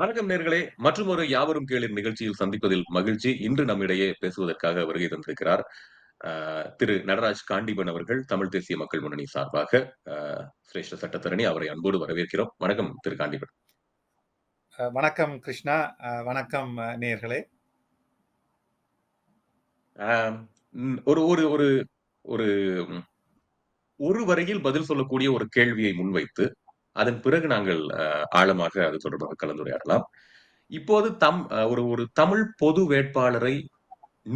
வணக்கம் நேர்களே, மற்றும் ஒரு யாவரும் கேளிர் நிகழ்ச்சியில் சந்திப்பதில் மகிழ்ச்சி. இன்று நம்மிடையே பேசுவதற்காக வருகை தந்திருக்கிறார் திரு நடராஜ் காண்டீபன் அவர்கள், தமிழ் தேசிய மக்கள் முன்னணி சார்பாக சிரேஷ்ட சட்டத்தரணி. அவரை அன்போடு வரவேற்கிறோம். வணக்கம் திரு காண்டீபன். வணக்கம் கிருஷ்ணா. வணக்கம் நேயர்களே. ஒரு ஒரு ஒரு ஒரு ஒரு வரியில் பதில் சொல்லக்கூடிய ஒரு கேள்வியை முன்வைத்து, அதன் பிறகு நாங்கள் ஆழமாக அது தொடர்பாக கலந்துரையாடலாம். இப்போது ஒரு ஒரு தமிழ் பொது வேட்பாளரை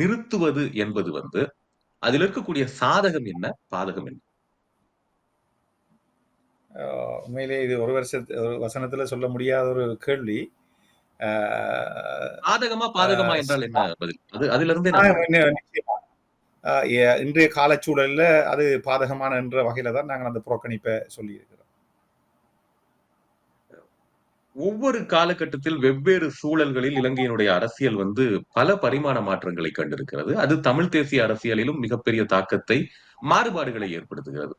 நிறுத்துவது என்பது அதில் இருக்கக்கூடிய சாதகம் என்ன, பாதகம் என்ன? உண்மையிலே இது ஒரு வசனத்துல சொல்ல முடியாத ஒரு கேள்வி. சாதகமா, பாதகமா என்றால் என்ன பதில்? அதிலிருந்தே நிச்சயமா. இன்றைய காலச்சூழல்ல அது பாதகமான என்ற வகையில தான் நாங்கள் அந்த புறக்கணிப்பை சொல்லி இருக்கிறோம். ஒவ்வொரு காலகட்டத்தில் வெவ்வேறு சூழல்களில் இலங்கையினுடைய அரசியல் பல பரிமாண மாற்றங்களை கண்டிருக்கிறது. அது தமிழ் தேசிய அரசியலிலும் மிகப்பெரிய தாக்கத்தை, மாறுபாடுகளை ஏற்படுத்துகிறது.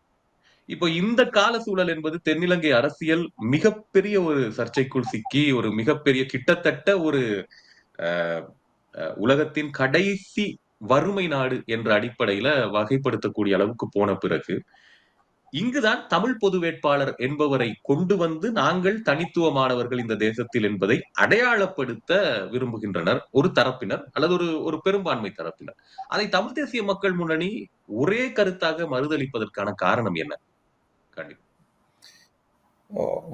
இப்போ இந்த கால சூழல் என்பது தென்னிலங்கை அரசியல் மிகப்பெரிய ஒரு சர்ச்சைக்குள் சிக்கி, ஒரு மிகப்பெரிய கிட்டத்தட்ட ஒரு உலகத்தின் கடைசி வறுமை நாடு என்ற அடிப்படையில வகைப்படுத்தக்கூடிய அளவுக்கு போன பிறகு, இங்குதான் தமிழ் பொது வேட்பாளர் என்பவரை கொண்டு வந்து நாங்கள் தனித்துவமானவர்கள் இந்த தேசத்தில் என்பதை அடையாளப்படுத்த விரும்புகின்றனர் ஒரு தரப்பினர், அல்லது ஒரு பெரும்பான்மை தரப்பினர். அதை தமிழ் தேசிய மக்கள் முன்னணி ஒரே கருத்தாக மறுதளிப்பதற்கான காரணம் என்ன? கண்டிப்பா.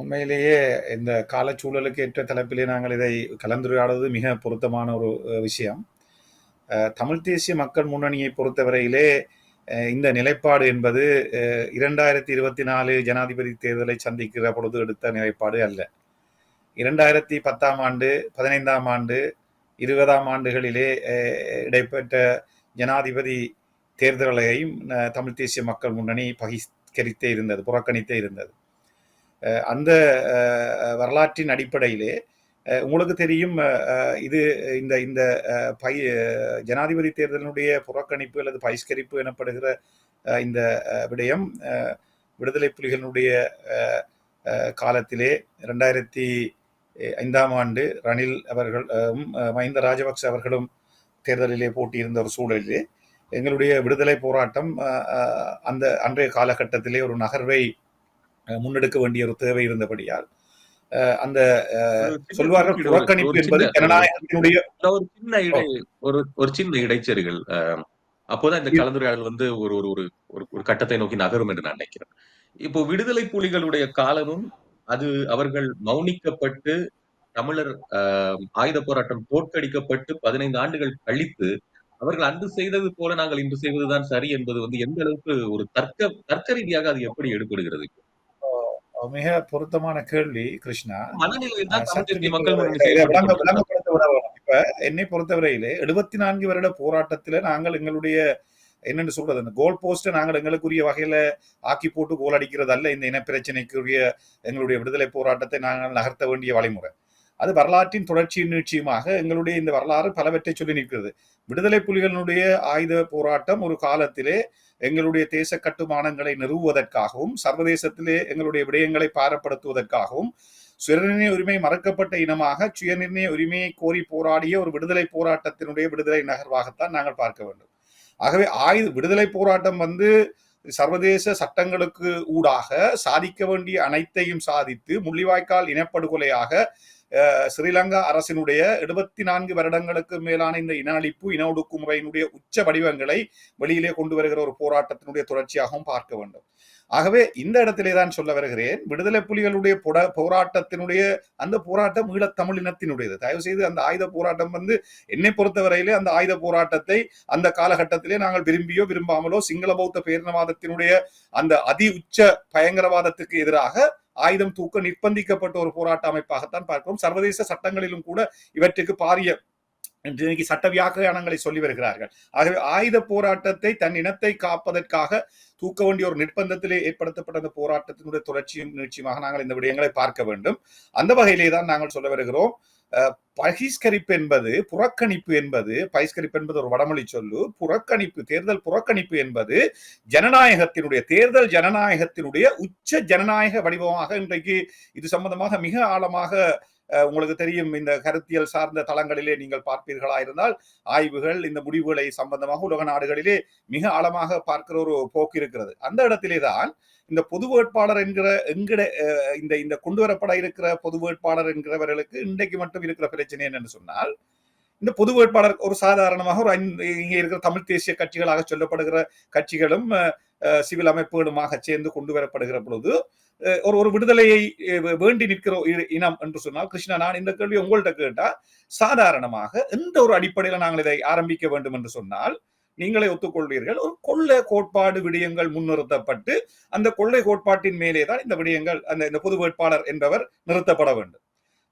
உண்மையிலேயே இந்த காலச்சூழலுக்கு ஏற்ற தலைப்பிலே நாங்கள் இதை கலந்துரையாடுவது மிக பொருத்தமான ஒரு விஷயம். தமிழ் தேசிய மக்கள் முன்னணியை பொறுத்தவரையிலே இந்த நிலைப்பாடு என்பது 2024 ஜனாதிபதி தேர்தலை சந்திக்கிற பொழுது எடுத்த நிலைப்பாடு அல்ல. 2010ஆம் ஆண்டு, 15ஆம் ஆண்டு, 20ஆம் ஆண்டுகளிலே இடைப்பெற்ற ஜனாதிபதி தேர்தலையும் தமிழ் தேசிய மக்கள் முன்னணி பகிஷ்கரித்தே இருந்தது, புறக்கணித்தே இருந்தது. அந்த வரலாற்றின் அடிப்படையிலே உங்களுக்கு தெரியும், இது இந்த இந்த ஜனாதிபதி தேர்தலினுடைய புறக்கணிப்பு அல்லது பகிஷ்கரிப்பு எனப்படுகிற இந்த விடயம் விடுதலை புலிகளினுடைய காலத்திலே 2005ஆம் ஆண்டு ரணில் அவர்கள் மஹிந்த ராஜபக்ச அவர்களும் தேர்தலிலே போட்டியிருந்த ஒரு சூழலிலே எங்களுடைய விடுதலை போராட்டம் அந்த அன்றைய காலகட்டத்திலே ஒரு நகர்வை முன்னெடுக்க வேண்டிய ஒரு தேவை இருந்தபடியால் அந்த சொல்வார்கள் புறக்கணிப்பு என்பது ஜனநாயகத்தினுடைய ஒரு சின்ன இடைச்செருகள். அப்போதான் இந்த கலந்துரையாடல் ஒரு ஒரு ஒரு கட்டத்தை நோக்கி நகரும் என்று நான் நினைக்கிறேன். இப்போ விடுதலை புலிகளுடைய காலமும் அது அவர்கள் மௌனிக்கப்பட்டு தமிழர் ஆயுத போராட்டம் தோற்கடிக்கப்பட்டு 15 ஆண்டுகள் கழித்து அவர்கள் அன்று செய்தது போல நாங்கள் இன்று செய்வதுதான் சரி என்பது எந்த அளவுக்கு ஒரு தர்க்க ரீதியாக அது எப்படி எடுபடுகிறது? மிக பொருத்தமான கேள்வி கிருஷ்ணா. இப்ப என்னை பொறுத்தவரையிலே 74 வருட போராட்டத்துல நாங்கள் எங்களுடைய என்னன்னு சொல்றது, அந்த கோல் போஸ்ட நாங்கள் எங்களுக்குரிய வகையில ஆக்கி போட்டு கோல் அடிக்கிறது அல்ல. இந்த இனப்பிரச்சனைக்குரிய எங்களுடைய விடுதலை போராட்டத்தை நாங்கள் நகர்த்த வேண்டிய வழிமுறை அது வரலாற்றின் தொடர்ச்சியின் நீட்சியுமாக எங்களுடைய இந்த வரலாறு பலவற்றை சொல்லி நிற்கிறது. விடுதலை புலிகளுடைய ஆயுத போராட்டம் ஒரு காலத்திலே எங்களுடைய தேச கட்டுமானங்களை நிறுவுவதற்காகவும் சர்வதேசத்திலே எங்களுடைய விடயங்களை பாரப்படுத்துவதற்காகவும் சுயநிர்ணய உரிமை மறக்கப்பட்ட இனமாக சுயநிர்ணய உரிமையை கோரி போராடிய ஒரு விடுதலை போராட்டத்தினுடைய விடுதலை நகர்வாகத்தான் நாங்கள் பார்க்க வேண்டும். ஆகவே விடுதலை போராட்டம் சர்வதேச சட்டங்களுக்கு ஊடாக சாதிக்க வேண்டிய அனைத்தையும் சாதித்து முள்ளிவாய்க்கால் இனப்படுகொலையாக ஸ்ரீலங்கா அரசினுடைய 74 வருடங்களுக்கு மேலான இந்த இன அழிப்பு, இன ஒடுக்குமுறையினுடைய உச்ச வடிவங்களை வெளியிலே கொண்டு வருகிற ஒரு போராட்டத்தினுடைய தொடர்ச்சியாகவும் பார்க்க வேண்டும். ஆகவே இந்த இடத்திலே தான் சொல்ல வருகிறேன், விடுதலை புலிகளுடைய போராட்டத்தினுடைய அந்த போராட்டம் ஈழத்தமிழ் இனத்தினுடையது. தயவு செய்து அந்த ஆயுத போராட்டம் என்னை பொறுத்தவரையிலே அந்த ஆயுத போராட்டத்தை அந்த காலகட்டத்திலே நாங்கள் விரும்பியோ விரும்பாமலோ சிங்கள பௌத்த பேரினவாதத்தினுடைய அந்த அதி உச்ச பயங்கரவாதத்துக்கு எதிராக ஆயுதம் தூக்க நிர்பந்திக்கப்பட்ட ஒரு போராட்ட அமைப்பாகத்தான் பார்க்கிறோம். சர்வதேச சட்டங்களிலும் கூட இவற்றுக்கு பாரிய இன்றைக்கு சட்ட வியாக்கியானங்களை சொல்லி வருகிறார்கள். ஆகவே ஆயுத போராட்டத்தை தன் இனத்தை காப்பதற்காக தூக்க வேண்டிய ஒரு நிர்பந்தத்திலே ஏற்படுத்தப்பட்ட அந்த போராட்டத்தினுடைய தொடர்ச்சியும் நீட்சியுமாக நாங்கள் இந்த விடயங்களை பார்க்க வேண்டும். அந்த வகையிலே தான் நாங்கள் சொல்ல வருகிறோம், பகிஷ்கரிப்பு என்பது புறக்கணிப்பு என்பது, பகிஷ்கரிப்பு என்பது ஒரு வடமொழி சொல்லு. புறக்கணிப்பு, தேர்தல் புறக்கணிப்பு என்பது தேர்தல் ஜனநாயகத்தினுடைய உச்ச ஜனநாயக வடிவமாக இன்றைக்கு இது சம்பந்தமாக மிக ஆழமாக உங்களுக்கு தெரியும் இந்த கருத்தியல் சார்ந்த தளங்களிலே நீங்கள் பார்ப்பீர்களா இருந்தால் ஆய்வுகள் இந்த முடிவுகளை சம்பந்தமாக உலக நாடுகளிலே மிக ஆழமாக பார்க்கிற ஒரு போக்கு இருக்கிறது. அந்த இடத்திலே தான் இந்த பொது வேட்பாளர் என்கிற எங்கட இந்த இந்த கொண்டு வரப்பட இருக்கிற பொது வேட்பாளர் என்கிறவர்களுக்கு இன்றைக்கு மட்டும் இருக்கிற பிரச்சனை என்னன்னு சொன்னால், இந்த பொது வேட்பாளர் ஒரு சாதாரணமாக ஒரு இங்கே இருக்கிற தமிழ் தேசிய கட்சிகளாக சொல்லப்படுகிற கட்சிகளும் சிவில் அமைப்புகளுமாக சேர்ந்து கொண்டு வரப்படுகிற பொழுது ஒரு ஒரு விடுதலையை வேண்டி நிற்கிற இனம் என்று சொன்னால், கிருஷ்ணா, நான் இந்த கேள்வி உங்கள்கிட்ட கேட்டா, சாதாரணமாக எந்த ஒரு அடிப்படையில நாங்கள் இதை ஆரம்பிக்க வேண்டும் என்று சொன்னால், நீங்களே ஒத்துக்கொள்வீர்கள், ஒரு கொள்ளை கோட்பாடு விடயங்கள் முன்னிறுத்தப்பட்டு அந்த கொள்ளை கோட்பாட்டின் மேலேதான் இந்த விடயங்கள் இந்த பொது வேட்பாளர் என்பவர் நிறுத்தப்பட வேண்டும்.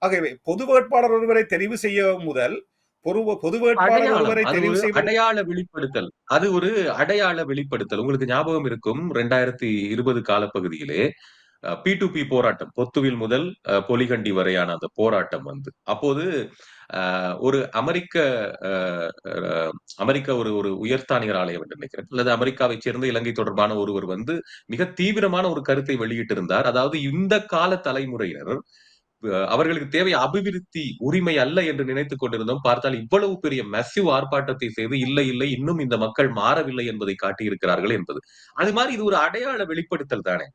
ஆகவே பொது வேட்பாளர் ஒருவரை தெரிவு செய்ய முதல் பொது வேட்பாளர் ஒருவரை தெரிவு செய்வது அடையாள வெளிப்படுத்தல். அது ஒரு அடையாள வெளிப்படுத்தல். உங்களுக்கு ஞாபகம் இருக்கும் 2020 காலப்பகுதியிலே P2P போராட்டம், பொத்துவில் முதல் பொலிகண்டி வரையான அந்த போராட்டம் வந்து அப்போது ஒரு அமெரிக்க ஒரு ஒரு உயர்ஸ்தானிகர் ஆலயம் என்று நினைக்கிறேன், அல்லது அமெரிக்காவை சேர்ந்த இலங்கை தொடர்பான ஒருவர் வந்து மிக தீவிரமான ஒரு கருத்தை வெளியிட்டிருந்தார். அதாவது இந்த கால தலைமுறையினர் அவர்களுக்கு தேவை அபிவிருத்தி உரிமை அல்ல என்று நினைத்துக் கொண்டிருந்தோம். பார்த்தால் இவ்வளவு பெரிய மெசிவ் ஆர்ப்பாட்டத்தை செய்து இல்லை இல்லை இன்னும் இந்த மக்கள் மாறவில்லை என்பதை காட்டியிருக்கிறார்கள் என்பது. அது மாதிரி இது ஒரு அடையாள வெளிப்படுத்தல் தானே.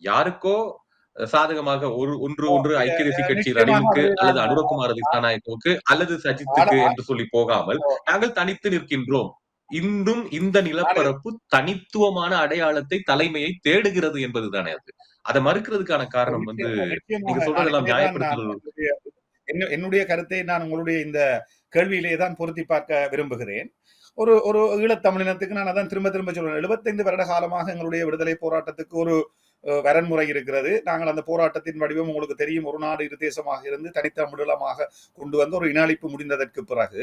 யாருக்கோ சாதகமாக ஒன்று ஐக்கிய தேசிய கட்சி ரணிலுக்கு அல்லது அனுரகுமார திசாநாயக்கவுக்கு அல்லது சஜித்துக்கு என்று சொல்லி போகாமல் நாங்கள் தனித்து நிற்கின்றோம். இன்றும் இந்த நிலப்பரப்பு தனித்துவமான அடையாளத்தை தலைமையை தேடுகிறது என்பதுதானே அது. அதை மறுக்கிறதுக்கான காரணம் வந்து நீங்க சொல்றதெல்லாம் நியாயப்படுத்தல். என்னுடைய கருத்தை நான் உங்களுடைய இந்த கேள்வியிலே தான் பொருத்தி பார்க்க விரும்புகிறேன். ஒரு ஒரு ஈழத்தமிழினத்துக்கு நான் அதான் திரும்ப திரும்ப சொல்றேன், 75 வருட காலமாக எங்களுடைய விடுதலை போராட்டத்துக்கு ஒரு வரன்முறை இருக்கிறது. நாங்கள் அந்த போராட்டத்தின் வடிவம் உங்களுக்கு தெரியும், ஒரு நாடு இரு தேசமாக இருந்து தனித்தமிழமாக கொண்டு வந்து ஒரு இன அழிப்பு முடிந்ததற்கு பிறகு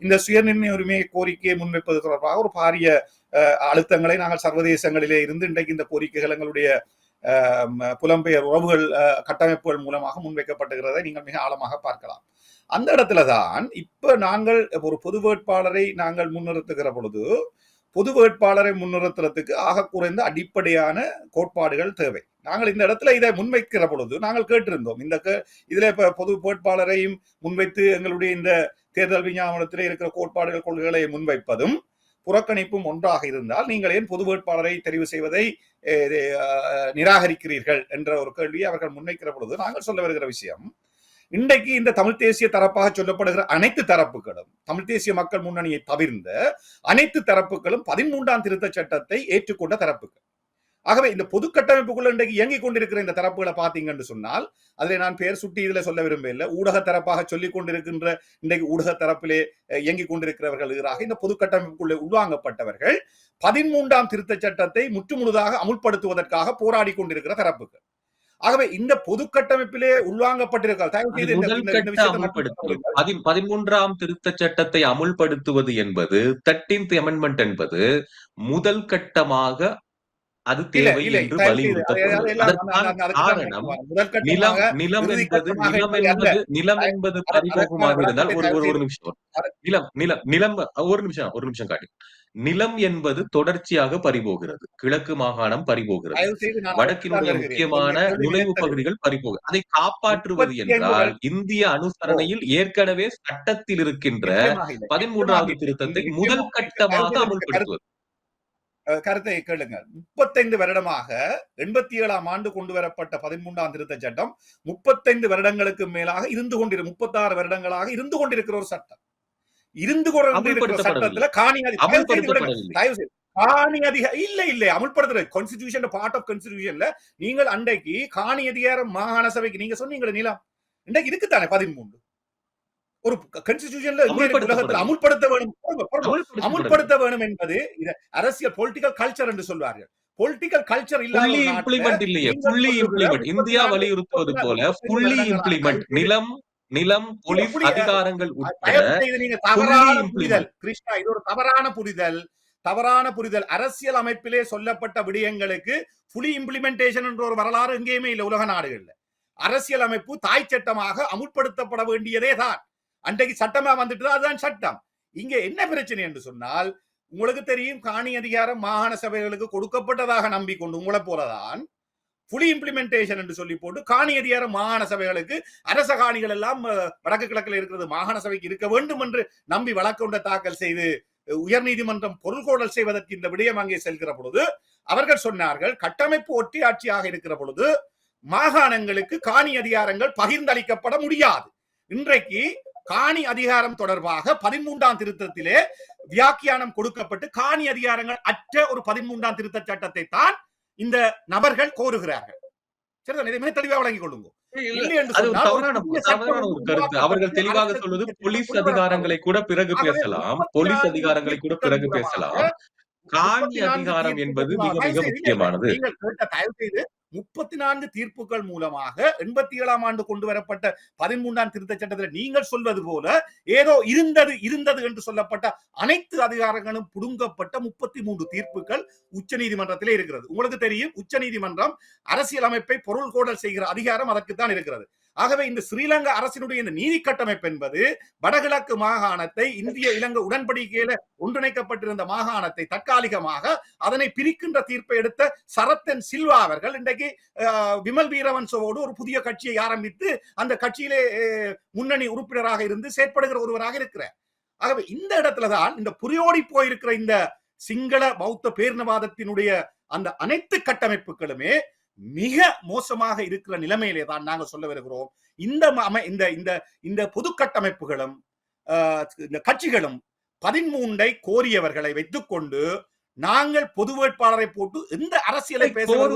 இந்த சுயநிர்ணய உரிமை கோரிக்கையை முன்வைப்பது தொடர்பாக ஒரு பாரிய அழுத்தங்களை நாங்கள் சர்வதேசங்களிலே இருந்து இன்றைக்கு இந்த கோரிக்கைகள் எங்களுடைய புலம்பெயர் உறவுகள் கட்டமைப்புகள் மூலமாக முன்வைக்கப்படுகிறதை நீங்கள் மிக ஆழமாக பார்க்கலாம். அந்த இடத்துலதான் இப்ப நாங்கள் ஒரு பொது வேட்பாளரை நாங்கள் முன்னிறுத்துகிற பொழுது பொது வேட்பாளரை முன்னிறுத்துறதுக்கு ஆக குறைந்த அடிப்படையான கோட்பாடுகள் தேவை. நாங்கள் இந்த இடத்துல இதை முன்வைக்கிற பொழுது நாங்கள் கேட்டிருந்தோம், இதுல இப்ப பொது வேட்பாளரையும் முன்வைத்து எங்களுடைய இந்த தேர்தல் விஞ்ஞாபனத்திலே இருக்கிற கோட்பாடுகள் கொள்கைகளை முன்வைப்பதும் புறக்கணிப்பும் ஒன்றாக இருந்தால் நீங்கள் ஏன் பொது வேட்பாளரை தெரிவு செய்வதை நிராகரிக்கிறீர்கள் என்ற ஒரு கேள்வியை அவர்கள் முன்வைக்கிற பொழுது நாங்கள் சொல்ல வருகிற விஷயம், இன்றைக்கு இந்த தமிழ் தேசிய தரப்பாக சொல்லப்படுகிற அனைத்து தரப்புகளும், தமிழ் தேசிய மக்கள் முன்னணியை தவிர்ந்த அனைத்து தரப்புகளும் 13ஆம் திருத்த சட்டத்தை ஏற்றுக்கொண்ட தரப்புகள். ஆகவே இந்த பொது கட்டமைப்புக்குள்ள இன்றைக்கு இயங்கிக் கொண்டிருக்கிற இந்த தரப்புகளை பார்த்தீங்கன்னு சொன்னால், அதில் நான் பெயர் சுட்டி இதுல சொல்ல விரும்பவில்லை, ஊடக தரப்பாக சொல்லிக் கொண்டிருக்கின்ற இன்றைக்கு ஊடக தரப்பிலே இயங்கிக் கொண்டிருக்கிறவர்கள் எதிராக இந்த பொது கட்டமைப்புக்குள்ளே உள்வாங்கப்பட்டவர்கள் 13ஆம் திருத்த சட்டத்தை முற்றுமுழுதாக அமுல்படுத்துவதற்காக போராடி கொண்டிருக்கிற தரப்புகள். ஆகவே இந்த பொது கட்டமைப்பிலே உள்வாங்கப்பட்டிருக்கிறார். 13ஆம் திருத்த சட்டத்தை அமுல்படுத்துவது என்பது 13th amendment என்பது முதல் கட்டமாக அது தேவை என்று வலியுறுத்தப்படுகிறது. காரணம் நிலம் என்பது பரிபோகமாக இருந்தால் ஒரு நிமிஷம் காட்டி, நிலம் என்பது தொடர்ச்சியாக பறிபோகிறது. கிழக்கு மாகாணம் பறிபோகிறது, வடக்கினுடைய முக்கியமான நுழைவு பகுதிகள் பறிபோகிறது. அதை காப்பாற்றுவது என்றால் இந்திய அனுசரணையில் ஏற்கனவே சட்டத்தில் இருக்கின்ற 13வது திருத்தத்தை முதல் கட்டமாக அமுல்படுத்துவது. கருத்தை கேளுங்கள். 35 வருடமாக 87ஆம் ஆண்டு கொண்டு வரப்பட்ட 13ஆம் திருத்த சட்டம் 35 வருடங்களுக்கு மேலாக 36 வருடங்களாக இருந்து கொண்டிருக்கிற ஒரு சட்டம். இருந்து கொண்டிருக்கிற சட்டத்துல காணி இல்ல அமுல்படுத்துற கான்ஸ்டிடியூஷன் பார்ட் ஆஃப் கான்ஸ்டிடியூஷன்ல நீங்கள் அன்றைக்கு காணி அதிகாரம் மாகாண சபைக்கு நீங்க சொன்னீங்க நிலம் இன்றைக்கு இருக்குதானே 13 ஒரு கான்ஸ்டிடியூஷன்ல உலகத்தில் அமுல்படுத்த வேணும் என்பது அரசியல் பொலிட்டிக்கல் கல்ச்சர் என்று சொல்வார்கள். பொலிட்டிக்கல் கல்ச்சர் இந்தியா வலியுறுத்துவது போல ஃபுல்லி இம்ப்ளிமெண்ட் நிலம் போலீஸ் அதிகாரங்கள் கிருஷ்ணா, இது ஒரு தவறான புரிதல். அரசியல் அமைப்பிலே சொல்லப்பட்ட விடயங்களுக்கு ஃபுல்லி இம்ப்ளிமெண்டேஷன் என்ற ஒரு வரலாறு எங்கேயுமே இல்லை உலக நாடுகள்ல. அரசியல் அமைப்பு தாய் சட்டமாக அமுல்படுத்தப்பட வேண்டியதே தான். அன்றைக்கு சட்டமா வந்துட்டு அதுதான் சட்டம். இங்க என்ன பிரச்சனை என்று சொன்னால், உங்களுக்கு தெரியும் காணி அதிகாரம் மாகாண சபைகளுக்கு கொடுக்கப்பட்டதாக நம்பிக்கொண்டு உங்களை போலதான் புலி இம்ப்ளிமெண்டேஷன் என்று சொல்லி போட்டு காணி அதிகாரம் மாகாண சபைகளுக்கு அரச காணிகள் எல்லாம் வடக்கு கிழக்கில் இருக்கிறது மாகாண சபைக்கு இருக்க வேண்டும் என்று நம்பி வழக்கு தாக்கல் செய்து உயர்நீதிமன்றம் பொருள்கோடல் செய்வதற்கு இந்த விடயம் அங்கே செல்கிற பொழுது அவர்கள் சொன்னார்கள் கட்டமைப்பு ஒற்றியாட்சியாக இருக்கிற பொழுது மாகாணங்களுக்கு காணி அதிகாரங்கள் பகிர்ந்தளிக்கப்பட முடியாது. இன்றைக்கு காணி அதிகாரம் தொடர்பாக 13ஆம் திருத்தத்திலே வியாக்கியானம் கொடுக்கப்பட்டு காணி அதிகாரங்கள் அற்ற ஒரு 13ஆம் திருத்த சட்டத்தை தான் இந்த நபர்கள் கோருகிறார்கள். சரிதான், இதை மிக தெளிவாக வழங்கிக் கொள்ளுங்க. அவர்கள் தெளிவாக சொல்வது போலீஸ் அதிகாரங்களை கூட பிறகு பேசலாம், போலீஸ் அதிகாரங்களை கூட பிறகு பேசலாம். காணி அதிகாரம் என்பது மிக மிக முக்கியமானது. நீங்கள் கேட்ட தயவு செய்து 34 தீர்ப்புகள் மூலமாக 87ஆம் ஆண்டு கொண்டு வரப்பட்ட 13ஆம் திருத்த சட்டத்தில் நீங்கள் சொல்வது போல ஏதோ இருந்தது என்று சொல்லப்பட்ட அனைத்து அதிகாரங்களும் புடுங்கப்பட்ட 33 தீர்ப்புகள் உச்ச நீதிமன்றத்திலே இருக்கிறது. உங்களுக்கு தெரியும், உச்ச நீதிமன்றம் அரசியலமைப்பை பொருள் கோடல் செய்கிற அதிகாரம் அதற்குத்தான் இருக்கிறது. ஆகவே இந்த ஸ்ரீலங்கா அரசினுடைய இந்த நீதி கட்டமைப்பு என்பது வடகிழக்கு மாகாணத்தை இந்திய இலங்கை உடன்படிக்கையில ஒன்றிணைக்கப்பட்டிருந்த மாகாணத்தை தற்காலிகமாக அதனை பிரிக்கின்ற தீர்ப்பை எடுத்த சரத்தன் சில்வா அவர்கள் இன்றைக்கு விமல் வீரவன்சோடு ஒரு புதிய கட்சியை ஆரம்பித்து அந்த கட்சியிலே முன்னணி உறுப்பினராக இருந்து செயற்படுகிற ஒருவராக இருக்கிறார். ஆகவே இந்த இடத்துலதான் இந்த புரியோடி போயிருக்கிற இந்த சிங்கள பௌத்த பேரினவாதத்தினுடைய அந்த அனைத்து கட்டமைப்புகளுமே மிக மோசமாக இருக்கிற நிலைமையிலே தான் நாங்கள் சொல்ல வருகிறோம். இந்த பொது கட்டமைப்புகளும் இந்த கட்சிகளும் 13 கோரியவர்களை வைத்துக் கொண்டு நாங்கள் பொது வேட்பாளரை போட்டு எந்த அரசியலை பேசுவது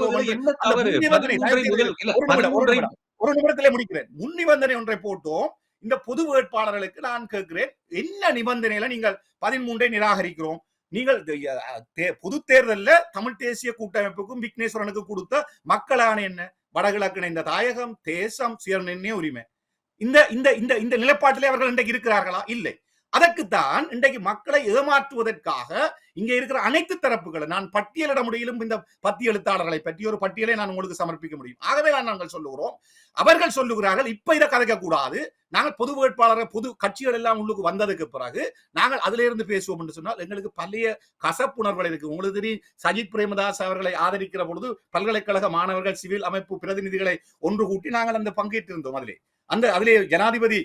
ஒரு நிமிடத்திலே முடிக்கிறேன். முன் நிபந்தனை ஒன்றை போட்டோம். இந்த பொது வேட்பாளர்களுக்கு நான் கேட்கிறேன், என்ன நிபந்தனையில நீங்கள் 13 நிராகரிக்கிறோம்? நீங்கள் பொது தேர்தலில் தமிழ் தேசிய கூட்டமைப்புக்கும் விக்னேஸ்வரனுக்கு கொடுத்த மக்கள் ஆணை என்ன? வடகிழக்கு இணைந்த தாயகம், தேசம், சுயநிர்ணய உரிமை. இந்த நிலைப்பாட்டிலே அவர்கள் இன்றைக்கு இருக்கிறார்களா? இல்லை. அதற்குத்தான் இன்றைக்கு மக்களை ஏமாற்றுவதற்காக இங்கே இருக்கிற அனைத்து தரப்புகளை நான் பட்டியலிட முடியும். இந்த 10 எழுத்தாளர்களை பற்றி ஒரு பட்டியலை நான் உங்களுக்கு சமர்ப்பிக்க முடியும். ஆகவே நாங்கள் சொல்லுகிறோம், அவர்கள் சொல்லுகிறார்கள் இப்ப இதை கதைக்க கூடாது, நாங்கள் பொது வேட்பாளர் பொது கட்சிகள் எல்லாம் உள்ளுக்கு வந்ததுக்கு பிறகு நாங்கள் அதுல இருந்து பேசுவோம் என்று சொன்னால் எங்களுக்கு பழைய கசப்புணர்வுகள் இருக்கு. உங்களுக்கு தெரியும், சஜித் பிரேமதாஸ் அவர்களை ஆதரிக்கிற பொழுது பல்கலைக்கழக மாணவர்கள் சிவில் அமைப்பு பிரதிநிதிகளை ஒன்று கூட்டி நாங்கள் அந்த பங்கேற்றிருந்தோம். அதிலே ஜனாதிபதி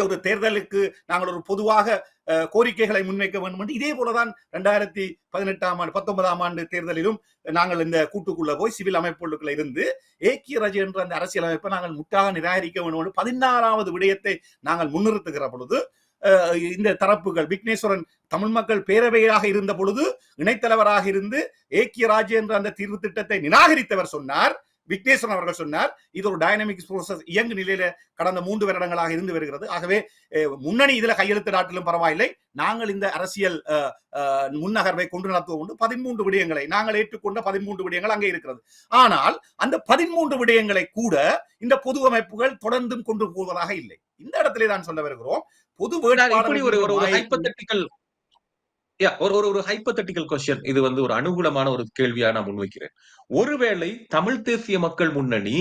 ஒரு தேர்தலுக்கு நாங்கள் ஒரு பொதுவாக கோரிக்கைகளை முன்வைக்க வேண்டும் என்று இதே போலதான் 2019ஆம் ஆண்டு தேர்தலிலும் நாங்கள் இந்த கூட்டுக்குள்ள போய் சிவில் அமைப்புகளுக்குள்ள இருந்து ஏக்கிய ராஜ்ய என்ற அந்த அரசியல் அமைப்பை நாங்கள் முற்றாக நிராகரிக்க வேண்டும் என்று 16வது விடயத்தை நாங்கள் முன்னிறுத்துகிற பொழுது இந்த தரப்புகள் விக்னேஸ்வரன் தமிழ் மக்கள் பேரவையாக இருந்த பொழுது இணைத்தலைவராக இருந்து ஏக்கிய ராஜ்ய என்ற அந்த தீர்வு திட்டத்தை நிராகரித்தவர் சொன்னார், விக்னேஸ்வரன் அவர்கள் சொன்னார், இது ஒரு டைனமிக் ப்ரோசஸ் இயங்கு நிலையில கடந்த 3 வருடங்களாக இருந்து வருகிறது. ஆகவே முன்னணி இதுல கையெழுத்து நாட்டிலும் பரவாயில்லை, நாங்கள் இந்த அரசியல் முன்னகர்வை கொண்டு நடத்துவோம். 13 விடயங்களை நாங்கள் ஏற்றுக்கொண்ட 13 விடயங்கள் அங்கே இருக்கிறது. ஆனால் அந்த 13 விடயங்களை கூட இந்த பொது அமைப்புகள் தொடர்ந்தும் கொண்டு போவதாக இல்லை. இந்த இடத்திலே தான் சொல்ல வருகிறோம், பொது ஒரு ஹைப்போதெட்டிக்கல் கொஸ்டின், இது ஒரு அனுகூலமான ஒரு கேள்வியா நான் முன்வைக்கிறேன். ஒருவேளை தமிழ் தேசிய மக்கள் முன்னணி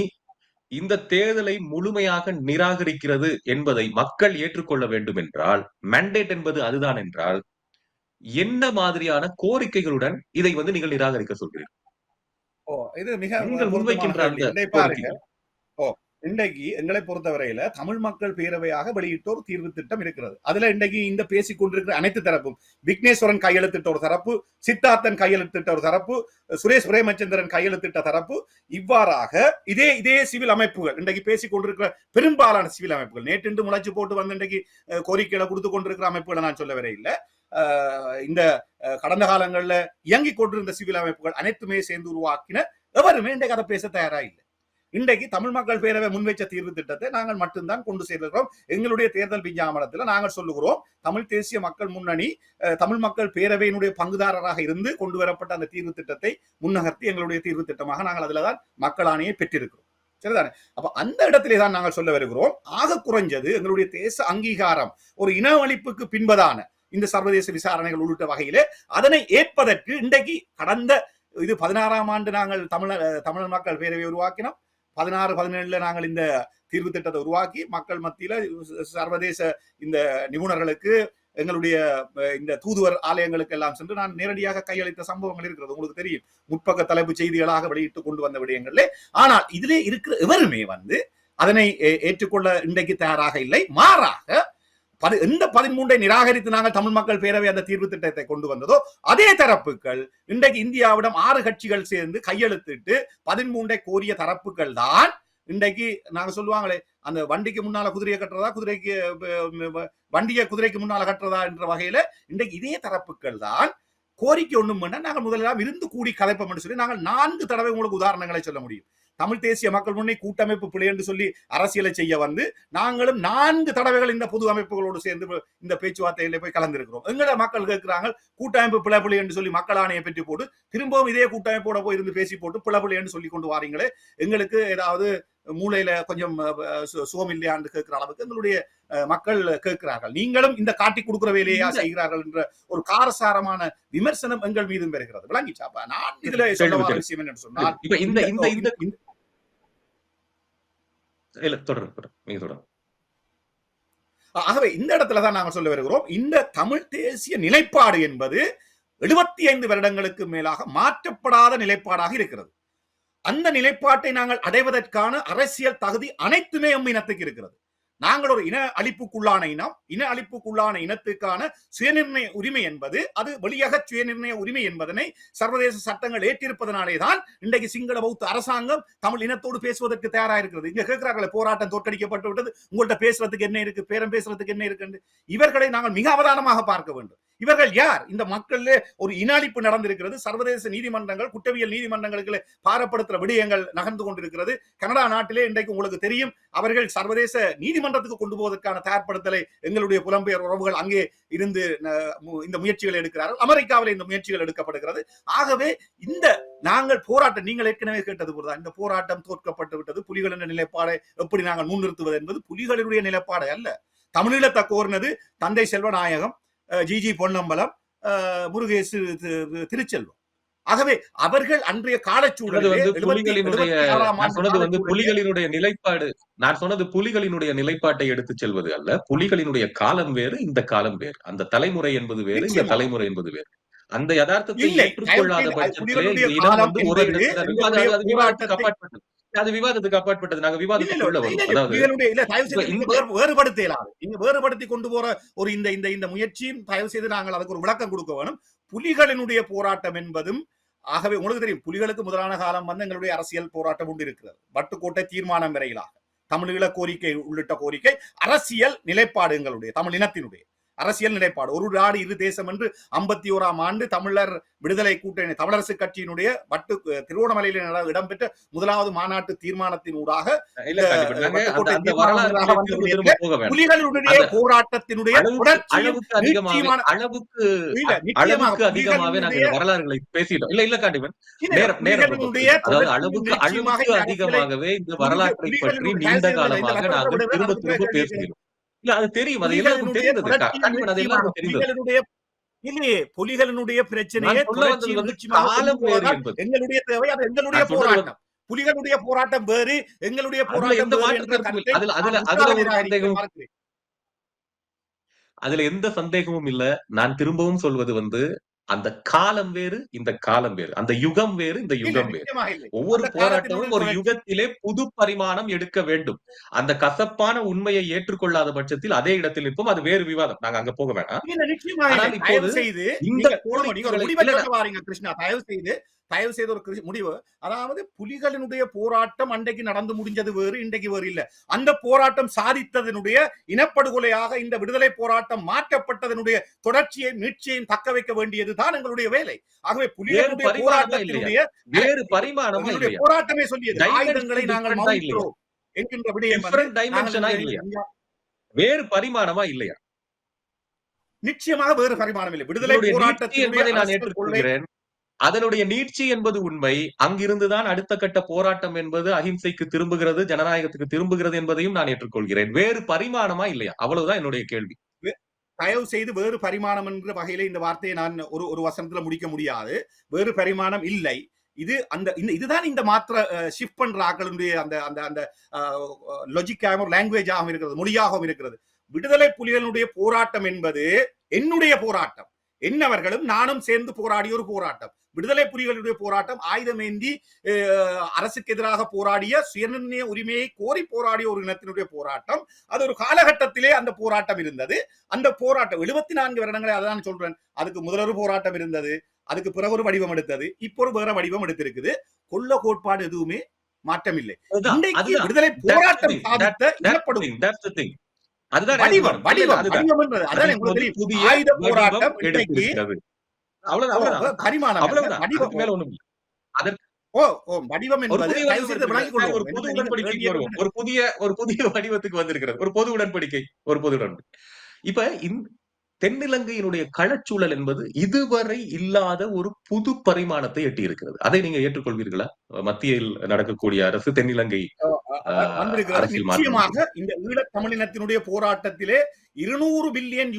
இந்த தேர்தலை முழுமையாக நிராகரிக்கிறது என்பதை மக்கள் ஏற்றுக்கொள்ள வேண்டும் என்றால், மேண்டேட் என்பது அதுதான் என்றால், என்ன மாதிரியான கோரிக்கைகளுடன் இதை நீங்கள் நிராகரிக்க சொல்கிறீர்கள்? இது மிக முன்வைக்கின்ற அந்த கோரிக்கை. இன்றைக்கு எங்களை பொறுத்தவரையில தமிழ் மக்கள் பேரவையாக வெளியிட்ட ஒரு தீர்வு திட்டம் இருக்கிறது. அதுல இன்றைக்கு இந்த பேசிக் கொண்டிருக்கிற அனைத்து தரப்பும், விக்னேஸ்வரன் கையெழுத்திட்ட ஒரு தரப்பு, சித்தார்த்தன் கையெழுத்திட்ட ஒரு தரப்பு, சுரேஷ் பிரேமச்சந்திரன் கையெழுத்திட்ட தரப்பு, இவ்வாறாக இதே சிவில் அமைப்புகள் இன்றைக்கு பேசிக் கொண்டிருக்கிற பெரும்பாலான சிவில் அமைப்புகள் நேற்று முளைச்சு போட்டு வந்து இன்றைக்கு கோரிக்கைகளை கொடுத்து கொண்டிருக்கிற அமைப்புகளை நான் சொல்ல வர இல்லை. இந்த கடந்த காலங்களில் இயங்கிக் கொண்டிருந்த சிவில் அமைப்புகள் அனைத்துமே சேர்ந்து உருவாக்கின எவருமே இன்றைக்கு அதை பேச தயாரா இல்லை. இன்றைக்கு தமிழ் மக்கள் பேரவை முன்வைச்ச தீர்வு திட்டத்தை நாங்கள் மட்டும்தான் கொண்டு சேர்க்கிறோம். எங்களுடைய தேர்தல் விஞ்ஞாபனத்தில் நாங்கள் சொல்லுகிறோம், தமிழ் தேசிய மக்கள் முன்னணி தமிழ் மக்கள் பேரவையினுடைய பங்குதாரராக இருந்து கொண்டு வரப்பட்ட அந்த தீர்வு திட்டத்தை முன்னகர்த்தி எங்களுடைய தீர்வு திட்டமாக நாங்கள் அதுலதான் மக்கள் ஆணையை பெற்றிருக்கிறோம். சரிதானே? அப்ப அந்த இடத்திலே தான் நாங்கள் சொல்ல வருகிறோம், ஆக குறைஞ்சது எங்களுடைய தேச அங்கீகாரம் ஒரு இனவழிப்புக்கு பின்பதான இந்த சர்வதேச விசாரணைகள் உள்ளிட்ட வகையிலே அதனை ஏற்பதற்கு இன்றைக்கு கடந்த 16ஆம் ஆண்டு நாங்கள் தமிழ் மக்கள் பேரவை உருவாக்கினோம். 16-17 நாங்கள் இந்த தீர்வு திட்டத்தை உருவாக்கி மக்கள் மத்தியில சர்வதேச இந்த நிபுணர்களுக்கு எங்களுடைய இந்த தூதுவர் ஆலயங்களுக்கு எல்லாம் சென்று நான் நேரடியாக கையளித்த சம்பவங்கள் இருக்கிறது, உங்களுக்கு தெரியும், முற்பக்க தலைப்பு செய்திகளாக வெளியிட்டு கொண்டு வந்த விடயங்களே. ஆனால் இதிலே இருக்கிற எவருமே அதனை ஏற்றுக்கொள்ள இன்றைக்கு தயாராக இல்லை. மாறாக எந்த 13 நிராகரித்து நாங்கள் தமிழ் மக்கள் பேரவை அந்த தீர்வு திட்டத்தை கொண்டு வந்ததோ அதே தரப்புகள் இன்றைக்கு இந்தியாவிடம் 6 கட்சிகள் சேர்ந்து கையெழுத்திட்டு 13 கோரிய தரப்புகள் தான் இன்றைக்கு நாங்க சொல்லுவாங்களே, அந்த வண்டிக்கு முன்னால குதிரையை கட்டுறதா, குதிரைக்கு முன்னால கட்டுறதா என்ற வகையில இன்றைக்கு இதே தரப்புகள் தான் கோரிக்கை ஒண்ணும் பண்ண நாங்கள் முதலெல்லாம் இருந்து கூடி கலைப்போம் சொல்லி நாங்கள் 4 தடவை உங்களுக்கு உதாரணங்களை சொல்ல முடியும். தமிழ் தேசிய மக்கள் முன்னணி கூட்டமைப்பு பிழை என்று சொல்லி அரசியலை செய்ய நாங்களும் 4 தடவைகள் இந்த பொது அமைப்புகளோடு சேர்ந்து இந்த பேச்சுவார்த்தையில போய் கலந்திருக்கிறோம். எங்கள மக்கள் கேட்கிறாங்க கூட்டமைப்பு பிளப்பிழை என்று சொல்லி மக்கள் ஆணையை பெற்று போட்டு திரும்பவும் இதே கூட்டமைப்போட போய் இருந்து பேசி போட்டு பிளப்பிழை என்று சொல்லி கொண்டு வாரீங்களே, எங்களுக்கு ஏதாவது மூளையில கொஞ்சம் சுகம் இல்லையான்னு கேட்கிற அளவுக்கு எங்களுடைய மக்கள் கேட்கிறார்கள். நீங்களும் இந்த காட்டி கொடுக்கிற வேலையா செய்கிறார்கள் என்ற ஒரு காரசாரமான விமர்சனம் எங்கள் மீதும் வருகிறது. விளங்கிச்சாப்பா? நான் இதுல சொல்ல வர விஷயம் என்னன்னு சொன்னால், ஆகவே இந்த இடத்துலதான் நாங்கள் சொல்ல வருகிறோம், இந்த தமிழ் தேசிய நிலைப்பாடு என்பது 75 வருடங்களுக்கு மேலாக மாற்றப்படாத நிலைப்பாடாக இருக்கிறது. அந்த நிலைப்பாட்டை நாங்கள் அடைவதற்கான அரசியல் தகுதி அனைத்துமே எம் இனத்துக்கு இருக்கிறது. நாங்கள் ஒரு இன அழிப்புக்குள்ளான இனம், இன அழிப்புக்குள்ளான இனத்துக்கான சுயநிர்ணய உரிமை என்பது அது வெளியக சுயநிர்ணய உரிமை என்பதனை சர்வதேச சட்டங்கள் ஏற்றிருப்பதனாலே தான் இன்றைக்கு சிங்கள பௌத்த அரசாங்கம் தமிழ் இனத்தோடு பேசுவதற்கு தயாராக இருக்கிறது. இங்க கேட்கிறார்களே, போராட்டம் தோற்கடிக்கப்பட்டு விட்டது, உங்கள்கிட்ட பேசுறதுக்கு என்ன இருக்கு, பேரம் பேசுறதுக்கு என்ன இருக்கு, இவர்களை நாங்கள் மிக அவதானமாக பார்க்க வேண்டும். இவர்கள் யார்? இந்த மக்களே ஒரு இன அழிப்பு நடந்திருக்கிறது. சர்வதேச நீதிமன்றங்கள், குற்றவியல் நீதிமன்றங்களுக்கு பாரப்படுத்துற விடயங்கள் நகர்ந்து கொண்டிருக்கிறது. கனடா நாட்டிலே இன்றைக்கு உங்களுக்கு தெரியும், அவர்கள் சர்வதேச நீதிமன்றத்துக்கு கொண்டு போவதற்கான தயார்படுத்தலை எங்களுடைய புலம்பெயர் உறவுகள் அங்கே இருந்து இந்த முயற்சிகளை எடுக்கிறார்கள். அமெரிக்காவில் இந்த முயற்சிகள் எடுக்கப்படுகிறது. ஆகவே இந்த நாங்கள் போராட்டம், நீங்கள் ஏற்கனவே கேட்டது போதுதான், இந்த போராட்டம் தோற்கப்பட்டு விட்டது, புலிகளின் நிலைப்பாடை எப்படி நாங்கள் முன்னிறுத்துவது என்பது புலிகளினுடைய நிலைப்பாடு அல்ல. தமிழீழத்தை கோர்னது தந்தை செல்வநாயகம், ஜிஜி பொன்னம்பலம், முருகேசு திருச்செல்வம். ஆகவே அவர்கள் அன்றைய காலச்சூழலில் புலிகளினுடைய நிலைப்பாடு, நான் சொன்னது புலிகளினுடைய நிலைப்பாட்டை எடுத்துச் செல்வது அல்ல. புலிகளினுடைய காலம் வேறு, இந்த காலம் வேறு. அந்த தலைமுறை என்பது வேறு, இந்த தலைமுறை என்பது வேறு. அந்த யதார்த்தத்தை ஏற்றுக்கொள்ளாத பட்சத்திலே அது விவாதத்துக்கு அப்பாற்பட்டது. நாங்க விவாதத்துக்குள்ள வேறுபடுத்தலாது. நீங்க வேறுபடுத்தி கொண்டு போற ஒரு இந்த முயற்சியும் தயவு செய்து நாங்கள் அதுக்கு ஒரு விளக்கம் கொடுக்க வேணும். புலிகளினுடைய போராட்டம் என்பதும், ஆகவே உங்களுக்கு தெரியும், புலிகளுக்கு முதலான காலம் எங்களுடைய அரசியல் போராட்டம் கொண்டு இருக்கிறது. வட்டுக்கோட்டை தீர்மானம் வரையிலாக தமிழீழ கோரிக்கை உள்ளிட்ட கோரிக்கை அரசியல் நிலைப்பாடு, எங்களுடைய தமிழ் இனத்தினுடைய அரசியல் நிலைப்பாடு. ஒரு நாடு இரு தேசம் என்று 51ஆம் ஆண்டு தமிழர் விடுதலை கூட்டணி தமிழரசு கட்சியினுடைய திருவோணமலையில் இடம்பெற்ற முதலாவது மாநாட்டு தீர்மானத்தினூடாக புலிகளுடைய போராட்டத்தினுடைய வரலாறுகளை பேசிட்டோம். இல்ல காட்டிவன் அதிகமாகவே இந்த வரலாற்றை பற்றி நீண்ட காலமாக நாங்கள் திரும்ப திரும்ப பேசுகிறோம். இல்ல அது தெரியும், அது எல்லாருக்கும் தெரிந்தது. இல்லையே, புலிகளினுடைய பிரச்சனையே எங்களுடைய தேவை, அது எங்களுடைய போராட்டம். புலிகளுடைய போராட்டம் வேறு, எங்களுடைய போராட்டம் அதுல எந்த சந்தேகமும் இல்ல. நான் திரும்பவும் சொல்வது அந்த காலம் வேறு, இந்த காலம் வேறு. அந்த யுகம் வேறு, இந்த யுகம் வேறு. ஒவ்வொரு போராட்டமும் ஒரு யுகத்திலே புது பரிமாணம் எடுக்க வேண்டும். அந்த கசப்பான உண்மையை ஏற்றுக்கொள்ளாத பட்சத்தில் அதே இடத்தில் நிற்போம். அது வேறு விவாதம். நாங்க அங்க போக வேணாம். தயவு செய்து ஒரு முடிவு, அதாவது புலிகளினுடைய போராட்டம் அன்றைக்கு நடந்து முடிஞ்சது வேறு, இன்றைக்கு வேறு இல்ல. அந்த போராட்டம் சாதித்ததனுடைய இனப்படுகொலையாக இந்த விடுதலை போராட்டம் மாற்றப்பட்டதனுடைய தொடர்ச்சியை மீட்சியையும் தக்க வைக்க வேண்டியதுதான் எங்களுடைய வேலை. ஆகவே புலிகளுடைய போராட்டத்தினுடைய வேறு பரிமாணம் போராட்டமே சொல்லியது ஆயுதங்களை நாங்கள் மௌனிக்கிறோம் என்கின்ற விடயம் வேறு பரிமாணமா இல்லையா? நிச்சயமாக வேறு பரிமாணம் இல்லை. விடுதலை போராட்டத்தை நான் ஏற்றுக்கொள்கிறேன். அதனுடைய நீட்சி என்பது உண்மை. அங்கிருந்துதான் அடுத்த கட்ட போராட்டம் என்பது அஹிம்சைக்கு திரும்புகிறது, ஜனநாயகத்துக்கு திரும்புகிறது என்பதையும் நான் ஏற்றுக்கொள்கிறேன். வேறு பரிமாணமா இல்லையா? அவ்வளவுதான் என்னுடைய கேள்வி. தயவு செய்து வேறு பரிமாணம் என்ற வகையில இந்த வார்த்தையை நான் ஒரு வசனத்துல முடிக்க முடியாது. வேறு பரிமாணம் இல்லை. இதுதான் இந்த மாத்திர ஷிஃப்ட் பண்ற ஆக்களுடைய அந்த லாஜிக்காகவும் லாங்குவேஜாகவும் இருக்கிறது, மொழியாகவும் இருக்கிறது. விடுதலை புலிகளுடைய போராட்டம் என்பது என்னுடைய போராட்டம், என்னவர்களும் நானும் சேர்ந்து போராடிய ஒரு போராட்டம். விடுதலை புலிகளுடைய போராட்டம் ஆயுதமேந்தி அரசுக்கு எதிராக போராடிய, சுயநிர்ணய உரிமையை கோரி போராடிய ஒரு இனத்தினுடைய போராட்டம். அது ஒரு காலகட்டத்திலே அந்த போராட்டம் இருந்தது. அந்த போராட்டம் 74 வருடங்களை அதான் சொல்றேன். அதுக்கு முதலொரு போராட்டம் இருந்தது, அதுக்கு பிறகு ஒரு வடிவம் எடுத்தது, இப்போ ஒரு வேற வடிவம் எடுத்திருக்குது. கொள்ள கோட்பாடு எதுவுமே மாற்றம் இல்லை. இன்றைக்கு விடுதலை போராட்டம் சாதித்த இனப்படுகொலை அதுதான் வடிவம் வடிவம் வடிவம் என்றது அதான் உங்களுக்கு தெரியும். புதிய ஆயுத போராட்டம் வடிவம் இன்றைக்கு எடுத்திருக்கிறது. அவ்வளவுதான். பரிமாணம் அவ்வளவுதான். வடிவம். அதுக்கு மேல ஒண்ணும் இல்ல. அதற்கு வடிவம் ஒரு என்பது புதிய தயவு செய்து வடிவம் விளங்கிக் ஒரு கொள்வோம். பொது உடன்படிக்கைக்கு வருவோம். ஒரு புதிய வடிவத்துக்கு வந்திருக்கிறது. ஒரு பொது உடன்படிக்கை. ஒரு பொது உடன்படிக்கை. இப்ப தென்னிலங்கையினுடைய களச்சூழல் என்பது இதுவரை இல்லாத ஒரு புது பரிமாணத்தை எட்டி இருக்கிறது. அதை நீங்க ஏற்றுக்கொள்வீர்களா? மத்தியில் நடக்கக்கூடிய அரசு தென்னிலங்கை வந்திருக்கிறது. அரசியல் நிச்சயமாக மாற்றம். இந்த ஈழத் தமிழினத்தினுடைய போராட்டத்திலே $200 பில்லியன்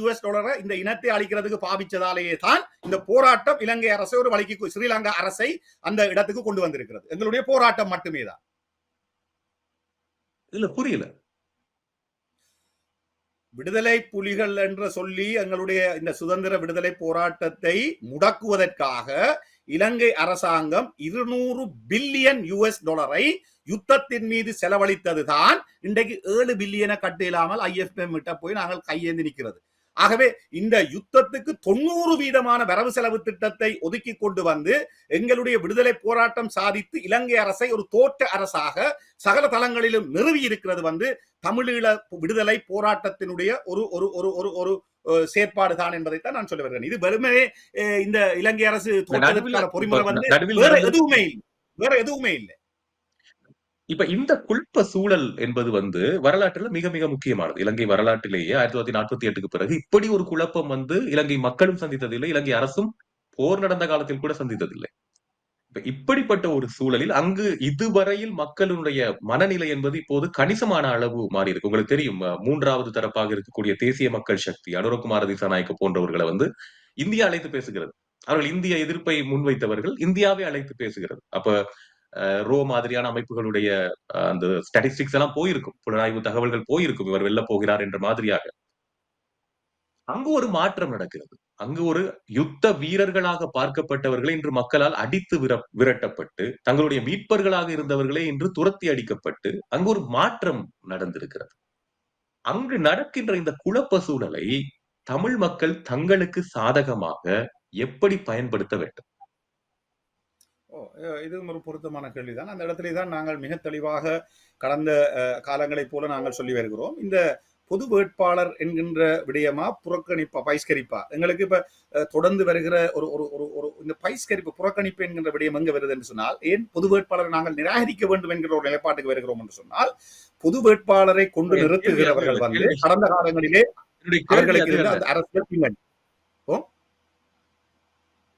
இந்த இனத்தை அழிக்கிறதுக்கு பாவிச்சதாலேயே தான் இந்த போராட்டம் இலங்கை அரசை ஒரு வழிக்கு, ஸ்ரீலங்கா அரசை அந்த இடத்துக்கு கொண்டு வந்திருக்கிறது. எங்களுடைய போராட்டம் மட்டுமே தான். இல்ல புரியல. விடுதலை புலிகள் என்று சொல்லி எங்களுடைய இந்த சுதந்திர விடுதலை போராட்டத்தை முடக்குவதற்காக இலங்கை அரசாங்கம் $200 பில்லியன் யுத்தத்தின் மீது செலவழித்ததுதான் இன்றைக்கு 7 பில்லியனை கட்ட இல்லாமல் IFM விட்ட போய் நாங்கள் கையேந்தி நிற்கிறது. ஆகவே இந்த யுத்தத்துக்கு 90% வரவு செலவு திட்டத்தை ஒதுக்கி கொண்டு வந்து எங்களுடைய விடுதலை போராட்டம் சாதித்து இலங்கை அரசை ஒரு தோற்ற அரசாக சகல தளங்களிலும் நிறுவி இருக்கிறது தமிழீழ விடுதலை போராட்டத்தினுடைய ஒரு ஒரு ஒரு ஒரு ஒரு செயற்பாடு தான் என்பதைத்தான் நான் சொல்ல வருகிறேன். இது வெறுமனே இந்த இலங்கை அரசு தோற்றதற்கான பொறிமுறை வேற எதுவுமே இல்லை. இப்ப இந்த குழப்ப சூழல் என்பது வரலாற்றுல மிக மிக முக்கியமானது. இலங்கை வரலாற்றிலேயே 1948க்கு பிறகு இப்படி ஒரு குழப்பம் இலங்கை மக்களும் சந்தித்ததில்லை, இலங்கை அரசும் போர் நடந்த காலத்தில் கூட சந்தித்ததில்லை. இப்படிப்பட்ட ஒரு சூழலில் அங்கு இதுவரையில் மக்களுடைய மனநிலை என்பது இப்போது கணிசமான அளவு மாறி இருக்கு. உங்களுக்கு தெரியும், 3வது தரப்பாக இருக்கக்கூடிய தேசிய மக்கள் சக்தி அனுரகுமார திசாநாயக்க போன்றவர்களை இந்தியா அழைத்து பேசுகிறது. அவர்கள் இந்திய எதிர்ப்பை முன்வைத்தவர்கள் இந்தியாவை அழைத்து பேசுகிறது. அப்ப ரோ மாதிரியான அமைப்புகளுடைய அந்த ஸ்டாட்டிஸ்டிக்ஸ் எல்லாம் போயிருக்கும், புலனாய்வு தகவல்கள் போயிருக்கும், இவர் வெல்ல போகிறார் என்ற மாதிரியாக. அங்கு ஒரு மாற்றம் நடக்கிறது. அங்கு ஒரு யுத்த வீரர்களாக பார்க்கப்பட்டவர்களை இன்று மக்களால் அடித்து விரட்டப்பட்டு, தங்களுடைய மீட்பர்களாக இருந்தவர்களே இன்று துரத்தி அடிக்கப்பட்டு அங்கு ஒரு மாற்றம் நடந்திருக்கிறது. அங்கு நடக்கின்ற இந்த குழப்ப சூழலை தமிழ் மக்கள் தங்களுக்கு சாதகமாக எப்படி பயன்படுத்த வேண்டும்? இதுவும் ஒரு பொருத்தமான கேள்விதான். அந்த இடத்திலே தான் நாங்கள் மிக தெளிவாக கடந்த காலங்களைப் போல நாங்கள் சொல்லி வருகிறோம். இந்த பொது வேட்பாளர் என்கின்ற விடயமா புறக்கணிப்பா பைஸ்கரிப்பா எங்களுக்கு இப்ப தொடர்ந்து வருகிற ஒரு ஒரு ஒரு ஒரு இந்த பைஸ்கரிப்பு புறக்கணிப்பு என்கின்ற விடயம் எங்க வருது என்று சொன்னால், ஏன் பொது வேட்பாளரை நாங்கள் நிராகரிக்க வேண்டும் என்கிற ஒரு நிலைப்பாட்டுக்கு வருகிறோம் என்று சொன்னால், பொது வேட்பாளரை கொண்டு நிறுத்துகிறவர்கள் கடந்த காலங்களிலே அவர்களுக்கு இருந்த அந்த அரசியல் பின்னணி.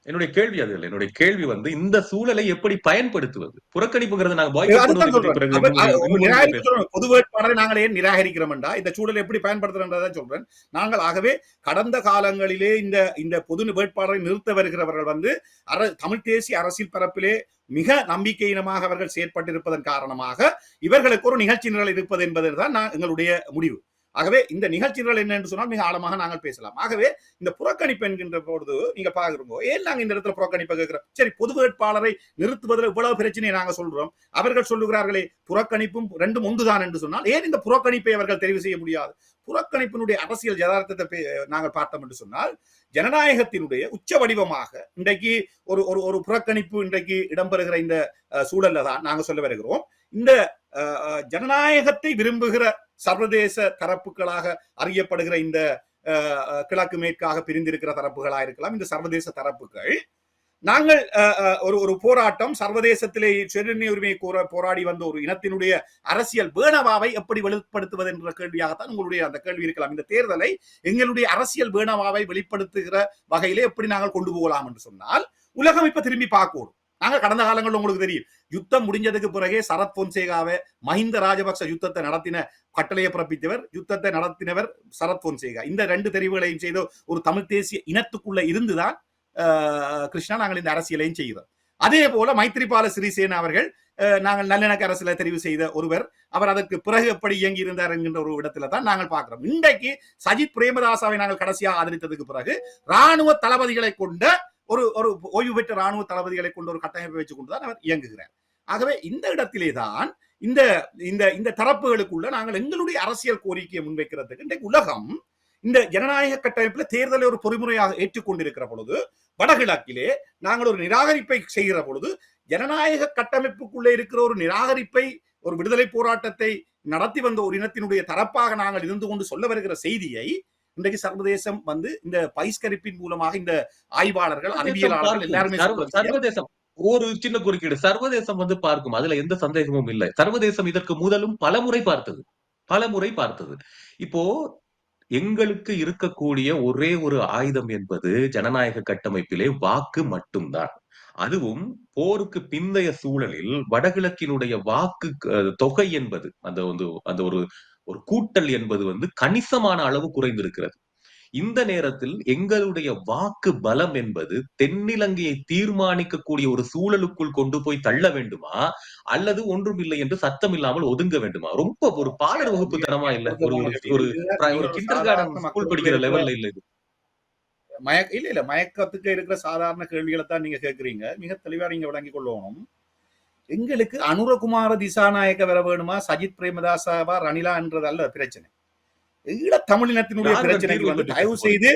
என்னுடைய கேள்வி அது இல்லை. என்னுடைய கேள்வி இந்த சூழலை எப்படி பயன்படுத்துவது? புறக்கணிப்புங்கிறது நாங்க பொது வேட்பாளரை நாங்கள் ஏன் நிராகரிக்கிறோம் என்றா இந்த சூழலை எப்படி பயன்படுத்துறோம் சொல்றேன். நாங்கள் ஆகவே கடந்த காலங்களிலே இந்த பொது வேட்பாளரை நிறுத்த வருகிறவர்கள் தமிழ் தேசிய அரசியல் பரப்பிலே மிக நம்பிக்கையினமாக அவர்கள் செயற்பட்டிருப்பதன் காரணமாக இவர்களுக்கு ஒரு நிகழ்ச்சி நிரல் இருப்பது என்பதுதான் எங்களுடைய முடிவு. ஆகவே இந்த நிகழ்ச்சிகள் என்ன என்று சொன்னால் மிக ஆழமாக நாங்கள் பேசலாம். ஆகவே இந்த புறக்கணிப்பு என்கின்ற பொழுது நீங்க பாக்குறோம், ஏன் நாங்க இந்த இடத்துல புறக்கணிப்பு கேட்கிறோம்? சரி, பொது வேட்பாளரை நிறுத்துவதில் இவ்வளவு பிரச்சனையை நாங்க சொல்றோம், அவர்கள் சொல்லுகிறார்களே புறக்கணிப்பும் ரெண்டும் ஒன்றுதான் என்று சொன்னால் ஏன் இந்த புறக்கணிப்பை அவர்கள் தெரிவு செய்ய முடியாது? புறக்கணிப்பினுடைய அரசியல் யதார்த்தத்தை நாங்கள் பார்த்தோம் என்று சொன்னால், ஜனநாயகத்தினுடைய உச்ச வடிவமாக இன்றைக்கு ஒரு ஒரு புறக்கணிப்பு இன்றைக்கு இடம்பெறுகிற இந்த சூழல்ல தான் நாங்க சொல்ல வருகிறோம். இந்த ஜனநாயகத்தை விரும்புகிற சர்வதேச தரப்புகளாக அறியப்படுகிற இந்த கிழக்கு மேற்காக பிரிந்திருக்கிற தரப்புகளா இருக்கலாம், இந்த சர்வதேச தரப்புகள் நாங்கள் ஒரு போராட்டம் சர்வதேசத்திலே சுயநிர்ணய உரிமையை போராடி வந்த ஒரு இனத்தினுடைய அரசியல் வேணவாவை எப்படி வெளிப்படுத்துவது என்ற கேள்வியாகத்தான் உங்களுடைய அந்த கேள்வி இருக்கலாம். இந்த தேர்தலை எங்களுடைய அரசியல் வேணவாவை வெளிப்படுத்துகிற வகையிலே எப்படி நாங்கள் கொண்டு போகலாம் என்று சொன்னால், உலகம் இப்ப திரும்பி பார்க்கணும். நாங்கள் கடந்த காலங்களில் உங்களுக்கு தெரியும், யுத்தம் முடிஞ்சதுக்கு பிறகே சரத் பொன்சேகாவை மஹிந்த ராஜபக்ச யுத்தத்தை நடத்தின கட்டளையை பிறப்பித்தவர், யுத்தத்தை நடத்தினவர் சரத் பொன்சேகா. இந்த 2 தெரிவுகளையும் செய்த ஒரு தமிழ் தேசிய இனத்துக்குள்ள இருந்துதான் கிருஷ்ணா நாங்கள் இந்த அரசியலையும் செய்கிறோம். அதே போல மைத்ரிபால சிறிசேன அவர்கள் நாங்கள் நல்லிணக்க அரசுல தெரிவு செய்த ஒருவர். அவர் அதற்கு பிறகு எப்படி இயங்கி இருந்தார் என்கின்ற ஒரு இடத்துல தான் நாங்கள் பார்க்கிறோம். இன்றைக்கு சஜித் பிரேமதாசாவை நாங்கள் கடைசியாக ஆதரித்ததுக்கு பிறகு ராணுவ தளபதிகளை கொண்ட ஒரு ஓய்வு பெற்ற ராணுவ தளபதிகளை கொண்ட ஒரு கட்டமைப்பை வச்சுக் கொண்டுதான் அவர் இயங்குகிறார். ஆகவே இந்த இடத்திலே தான் இந்த இந்த தரப்புகளுக்குள்ள நாங்கள் எங்களுடைய அரசியல் கோரிக்கையை முன்வைக்கிறதுக்கு இன்றைக்கு உலகம் இந்த ஜனநாயக கட்டமைப்பில் தேர்தலை ஒரு பொறிமுறையாக ஏற்றுக்கொண்டிருக்கிற பொழுது, வடகிழக்கிலே நாங்கள் ஒரு நிராகரிப்பை செய்கிற பொழுது, ஜனநாயக கட்டமைப்புக்குள்ளே இருக்கிற ஒரு நிராகரிப்பை, ஒரு விடுதலை போராட்டத்தை நடத்தி வந்த ஒரு இனத்தினுடைய தரப்பாக நாங்கள் இருந்து கொண்டு சொல்ல வருகிற செய்தியை இன்றைக்கு சர்வதேசம் இந்த பகிஷ்கரிப்பின் மூலமாக இந்த ஆய்வாளர்கள், அறிவியலாளர்கள் எல்லாருமே சர்வதேசம் ஒரு சின்ன குறுக்கீடு, சர்வதேசம் பார்க்கும், அதுல எந்த சந்தேகமும் இல்லை. சர்வதேசம் இதற்கு முதலும் பலமுறை பார்த்தது. இப்போ எங்களுக்கு இருக்கக்கூடிய ஒரே ஒரு ஆயுதம் என்பது ஜனநாயக கட்டமைப்பிலே வாக்கு மட்டும்தான். அதுவும் போருக்கு பிந்தைய சூழலில் வடகிழக்கினுடைய வாக்கு தொகை என்பது அந்த ஒரு கூட்டல் என்பது கணிசமான அளவு குறைந்திருக்கிறது. இந்த நேரத்தில் எங்களுடைய வாக்கு பலம் என்பது தென்னிலங்கையை தீர்மானிக்கக்கூடிய ஒரு சூழலுக்குள் கொண்டு போய் தள்ள வேண்டுமா, அல்லது ஒன்றும் இல்லை என்று சத்தம் இல்லாமல் ஒதுங்க வேண்டுமா? ரொம்ப ஒரு பாலர் வகுப்பு தரமா இல்ல, ஒரு கிண்டர் கார்டன் ஸ்கூல் படிக்கிற லெவல்ல இல்ல இது. இல்ல மயக்கத்துக்கு இருக்கிற சாதாரண கேள்விகளை தான் நீங்க கேட்கறீங்க. மிக தெளிவா நீங்க விளங்கிக் கொள்ளணும். எங்களுக்கு அனுரகுமார திசாநாயக்க வர வேணுமா, சஜித் பிரேமதாசாவா, ரணிலா என்றது அல்ல பிரச்சனை. ஈழத்தமிழினத்தினுடைய பிரச்சனைக்கு தயவு செய்து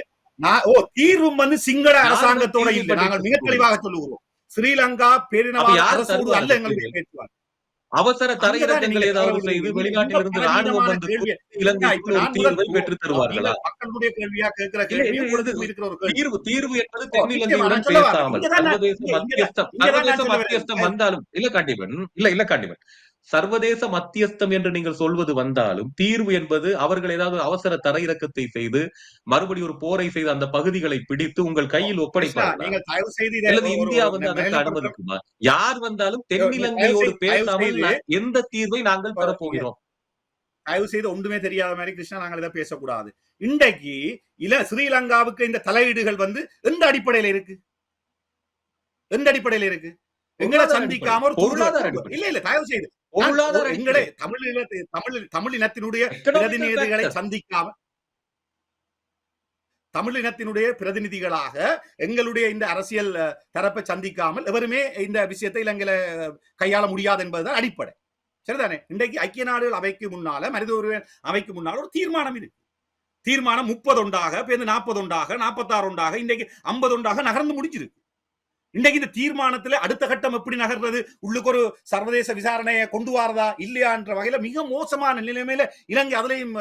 தீர்வும் சிங்கள அரசாங்கத்தோட இல்லை. நாங்கள் மிக தெளிவாக சொல்லுகிறோம். ஸ்ரீலங்கா பேரினவாத அரசோடு அல்ல எங்களுடைய பேச்சுவார்த்தை. அவசர தரையிறக்கங்கள் ஏதாவது செய்து வெளிநாட்டிலிருந்து ராணுவம் வந்து இலங்கைக்கு ஒரு தீர்வை பெற்று தருவார்களா? மக்களுடைய கேள்வியா கேட்கிற கேள்வி இருக்கிற ஒரு தீர்வு என்பது தென்னிலங்கையுடன் பேசாமல் சர்வதேச மத்தியஸ்தம் வந்தாலும் இல்ல காண்டிவன் சர்வதேச மத்தியஸ்தம் என்று நீங்கள் சொல்வது வந்தாலும் தீர்வு என்பது அவர்கள் ஏதாவது அவசர தரையிறக்கத்தை செய்து மறுபடி ஒரு போரை செய்து அந்த பகுதிகளை பிடித்து உங்கள் கையில் ஒப்படைப்பார்கள். இந்தியா அதற்கு அனுமதிக்குமா? யார் வந்தாலும் தென்னிலங்கையோடு பேசாமல் எந்த தீர்வை நாங்கள் பெறப்போகிறோம்? தயவு செய்து ஒன்றுமே தெரியாத மாதிரி கிருஷ்ணா நாங்கள் இதை பேசக்கூடாது. இன்றைக்கு ஸ்ரீலங்காவுக்கு இந்த தலையீடுகள் எந்த அடிப்படையில இருக்கு? எங்களை சந்திக்காம ஒரு இல்ல தயவு செய்து எங்களை தமிழினத்தினுடைய பிரதிநிதிகளை சந்திக்காம, தமிழினத்தினுடைய பிரதிநிதிகளாக எங்களுடைய இந்த அரசியல் தரப்பை சந்திக்காமல் எவருமே இந்த விஷயத்தை இலங்கையில கையாள முடியாது என்பதுதான் அடிப்படை. சரிதானே? இன்றைக்கு ஐக்கிய நாடுகள் அவைக்கு முன்னால, மனித உரிமை அவைக்கு முன்னால ஒரு தீர்மானம் இருக்கு. தீர்மானம் 30 ஒன்றாக, 40 ஒன்றாக, 46 ஒன்றாக, இன்றைக்கு 50 ஒன்றாக நகர்ந்து முடிஞ்சிருக்கு. இன்றைக்கு இந்த தீர்மானத்துல அடுத்த கட்டம் எப்படி நகர்றது, உள்ளுக்கு ஒரு சர்வதேச விசாரணையை கொண்டு வரதா இல்லையா என்ற வகையில மிக மோசமான நிலைமையில இலங்கை அதுலயும்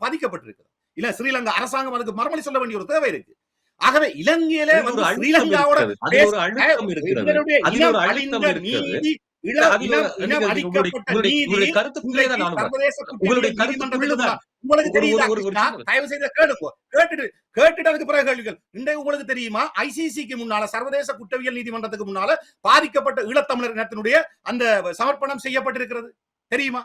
பாதிக்கப்பட்டிருக்கு. இல்ல ஸ்ரீலங்கா அரசாங்கம் அதுக்கு மறுமொழி சொல்ல வேண்டிய ஒரு தேவை இருக்கு. ஆகவே இலங்கையில ஸ்ரீலங்காவோட உங்களுக்கு தெரியுமா, ஐசிசிக்கு முன்னால, சர்வதேச குற்றவியல் நீதிமன்றத்துக்கு முன்னால பாதிக்கப்பட்ட ஈழத்தமிழர் இனத்தினுடைய அந்த சமர்ப்பணம் செய்யப்பட்டிருக்கிறது தெரியுமா?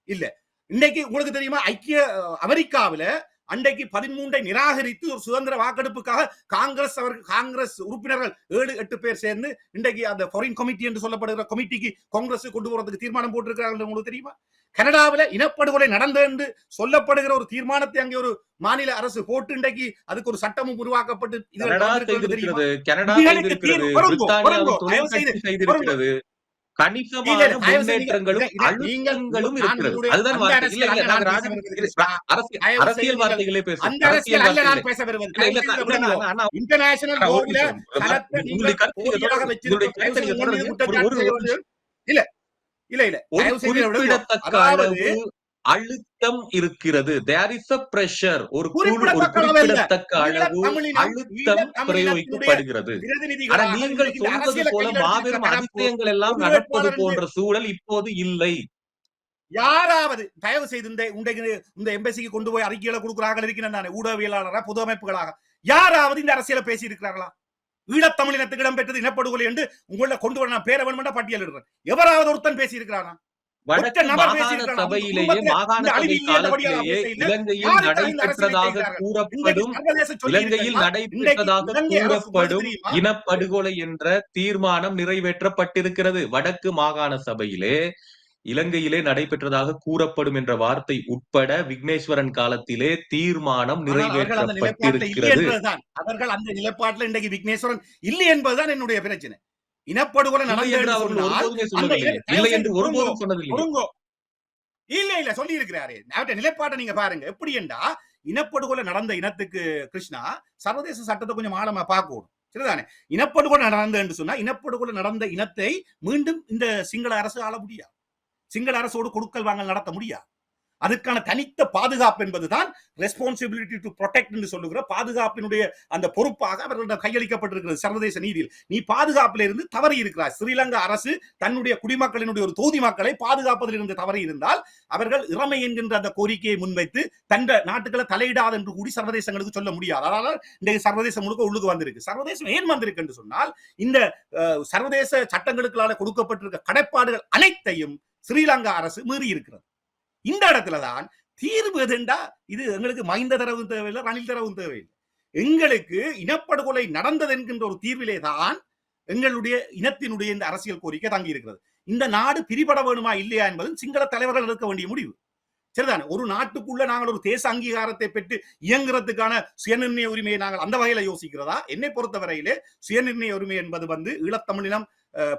இல்ல. இன்றைக்கு உங்களுக்கு தெரியுமா, ஐக்கிய அமெரிக்காவில அன்றைக்கு 13 நிராகரித்து ஒரு சுதந்திர வாக்கெடுப்புக்காக காங்கிரஸ் உறுப்பினர்கள் 7-8 பேர் சேர்ந்து இன்றைக்கு அந்த ஃபாரின் கமிட்டி என்று சொல்லப்படுகிற கமிட்டிக்கு காங்கிரஸ் கொண்டு போறதுக்கு தீர்மானம் போட்டிருக்கிறார்கள். உங்களுக்கு தெரியுமா? கனடாவில இனப்படுகொலை நடந்தது என்று சொல்லப்படுகிற ஒரு தீர்மானத்தை அங்கே ஒரு மாநில அரசு போட்டு இன்றைக்கு அதுக்கு ஒரு சட்டமும் உருவாக்கப்பட்டு கணிசமான முன்னேற்றங்களும் அழுத்தங்களும் இருக்கிறது. அதுதான் அரசியல் வார்த்தைகளே அழுத்தம் இருக்கிறது. There is a pressure. ஒரு குறிப்பிடத்தக்க அளவு அழுத்தம் பிரயோகிக்கப்படுகிறது. நீங்கள் சொல்வது போல மாபெரும் அதிசயங்கள் எல்லாம் நடப்பது போன்ற சூழல் இப்போது இல்லை. யாராவது தயவு செய்து இந்த எம்பசிக்கு கொண்டு போய் அறிக்கைகளை கொடுக்கிறார்கள் இருக்கிறேன் ஊடகவியலாளராக, பொது அமைப்புகளாக யாராவது இந்த அரசியலை பேசி இருக்கிறார்களா? ஈழத்தமிழினத்துக்கு இடம் பெற்றது இனப்படுகொலை என்று உங்களை கொண்டு வர நான் பேர வேணுமென்ற பட்டியல் இடுறேன். எவராவது ஒருத்தன் பேசி இருக்கிறானா? வடக்கு நபர் மாகாண பேசியிருக்கிறார். அவங்க சபையிலேயே குடும்பத்துல மாகாண இந்த அழிவு சபை இல்லை என்றபடியா காலத்திலேயே பேசையில இலங்கையில் யாருக்காக இந்த அரசியலை நடைபெற்றதாக செய்கிறார்கள்? இன்றைக்கு கூறப்படும் சர்வதேசம் சொல்லி இலங்கையில் இருக்கிறதா? இன்றைக்கு நடைபெற்றதாக இலங்கை அரசு சொல்வது கூறப்படும் தெரியுமா? இனப்படுகொலை என்ற தீர்மானம் நிறைவேற்றப்பட்டிருக்கிறது. வடக்கு மாகாண சபையிலே இலங்கையிலே நடைபெற்றதாக கூறப்படும் என்ற வார்த்தை உட்பட விக்னேஸ்வரன் காலத்திலே தீர்மானம் ஆனால் அவர்கள் அந்த நிலைப்பாட்டில் இல்லை நிறைவேற்றப்பட்டிருக்கிறது. என்பதுதான். அவர்கள் அந்த நிலைப்பாட்டில் இன்றைக்கு விக்னேஸ்வரன் இல்லை என்பதுதான் என்னுடைய பிரச்சனை. இனப்படுகொலை இல்லை நடந்தது என்று என்று அவர்கள் சொன்னால் ஒருபோதுமே அந்த சொல்லவில்லை. இல்லை என்று ஒருபோதும் சொன்னதில்லை. பொறுங்கோ. இல்ல சொல்லி இருக்கிறாரு. அவருடைய நிலைப்பாட்டை நீங்க பாருங்க. எப்படி என்றா இனப்படுகொலை நடந்த இனத்துக்கு கிருஷ்ணா சர்வதேச சட்டத்தை கொஞ்சம் ஆழமா பார்க்கணும். சரிதானே? இனப்படுகொலை நடந்த என்று சொன்னா இனப்படுகொலை நடந்த இனத்தை மீண்டும் இந்த சிங்கள அரசு ஆள முடியாது. சிங்கள அரசோடு கொடுக்கல் வாங்கல் நடத்த முடியாது. அதுக்கான தனித்த பாதுகாப்பு என்பதுதான் ரெஸ்பான்சிபிலிட்டி டு ப்ரொடெக்ட் என்று சொல்லுகிற பாதுகாப்பினுடைய அந்த பொறுப்பாக அவர்களிடம் கையளிக்கப்பட்டிருக்கிறது சர்வதேச நீதியில். நீ பாதுகாப்பில் இருந்து தவறி இருக்கிறார். ஸ்ரீலங்கா அரசு தன்னுடைய குடிமக்களினுடைய ஒரு தொகுதி மக்களை பாதுகாப்பதில் இருந்து தவறி இருந்தால் அவர்கள் இறமை என்கின்ற அந்த கோரிக்கையை முன்வைத்து தந்த நாட்டுகளை தலையிடாது என்று கூடி சர்வதேசங்களுக்கு சொல்ல முடியாது. அதனால இன்றைக்கு சர்வதேசம் முழுக்க உள்ளுக்கு வந்திருக்கு. சர்வதேசம் ஏன் வந்திருக்கு என்று சொன்னால் இந்த சர்வதேச சட்டங்களுக்களால் கொடுக்கப்பட்டிருக்க கடைப்பாடுகள் அனைத்தையும் ஸ்ரீலங்கா அரசு மீறி இருக்கிறது. இந்த இடத்துலதான் தீர்வு எதுண்டா இது எங்களுக்கு மஹிந்த தரவும் தேவையில்லை, ரணில் தரவும் தேவையில்லை. எங்களுக்கு இனப்படுகொலை நடந்தது என்கின்ற ஒரு தீர்விலே தான் எங்களுடைய இனத்தினுடைய இந்த அரசியல் கோரிக்கை தங்கி இருக்கிறது. இந்த நாடு பிரிபட வேணுமா இல்லையா என்பது சிங்கள தலைவர்கள் எடுக்க வேண்டிய முடிவு. சரிதானே? ஒரு நாட்டுக்குள்ள நாங்கள் ஒரு தேச அங்கீகாரத்தை பெற்று இயங்குறதுக்கான சுயநிர்ணய உரிமையை நாங்கள் அந்த வகையில யோசிக்கிறதா? என்னை பொறுத்தவரையிலே சுயநிர்ணய உரிமை என்பது ஈழத்தமிழினம்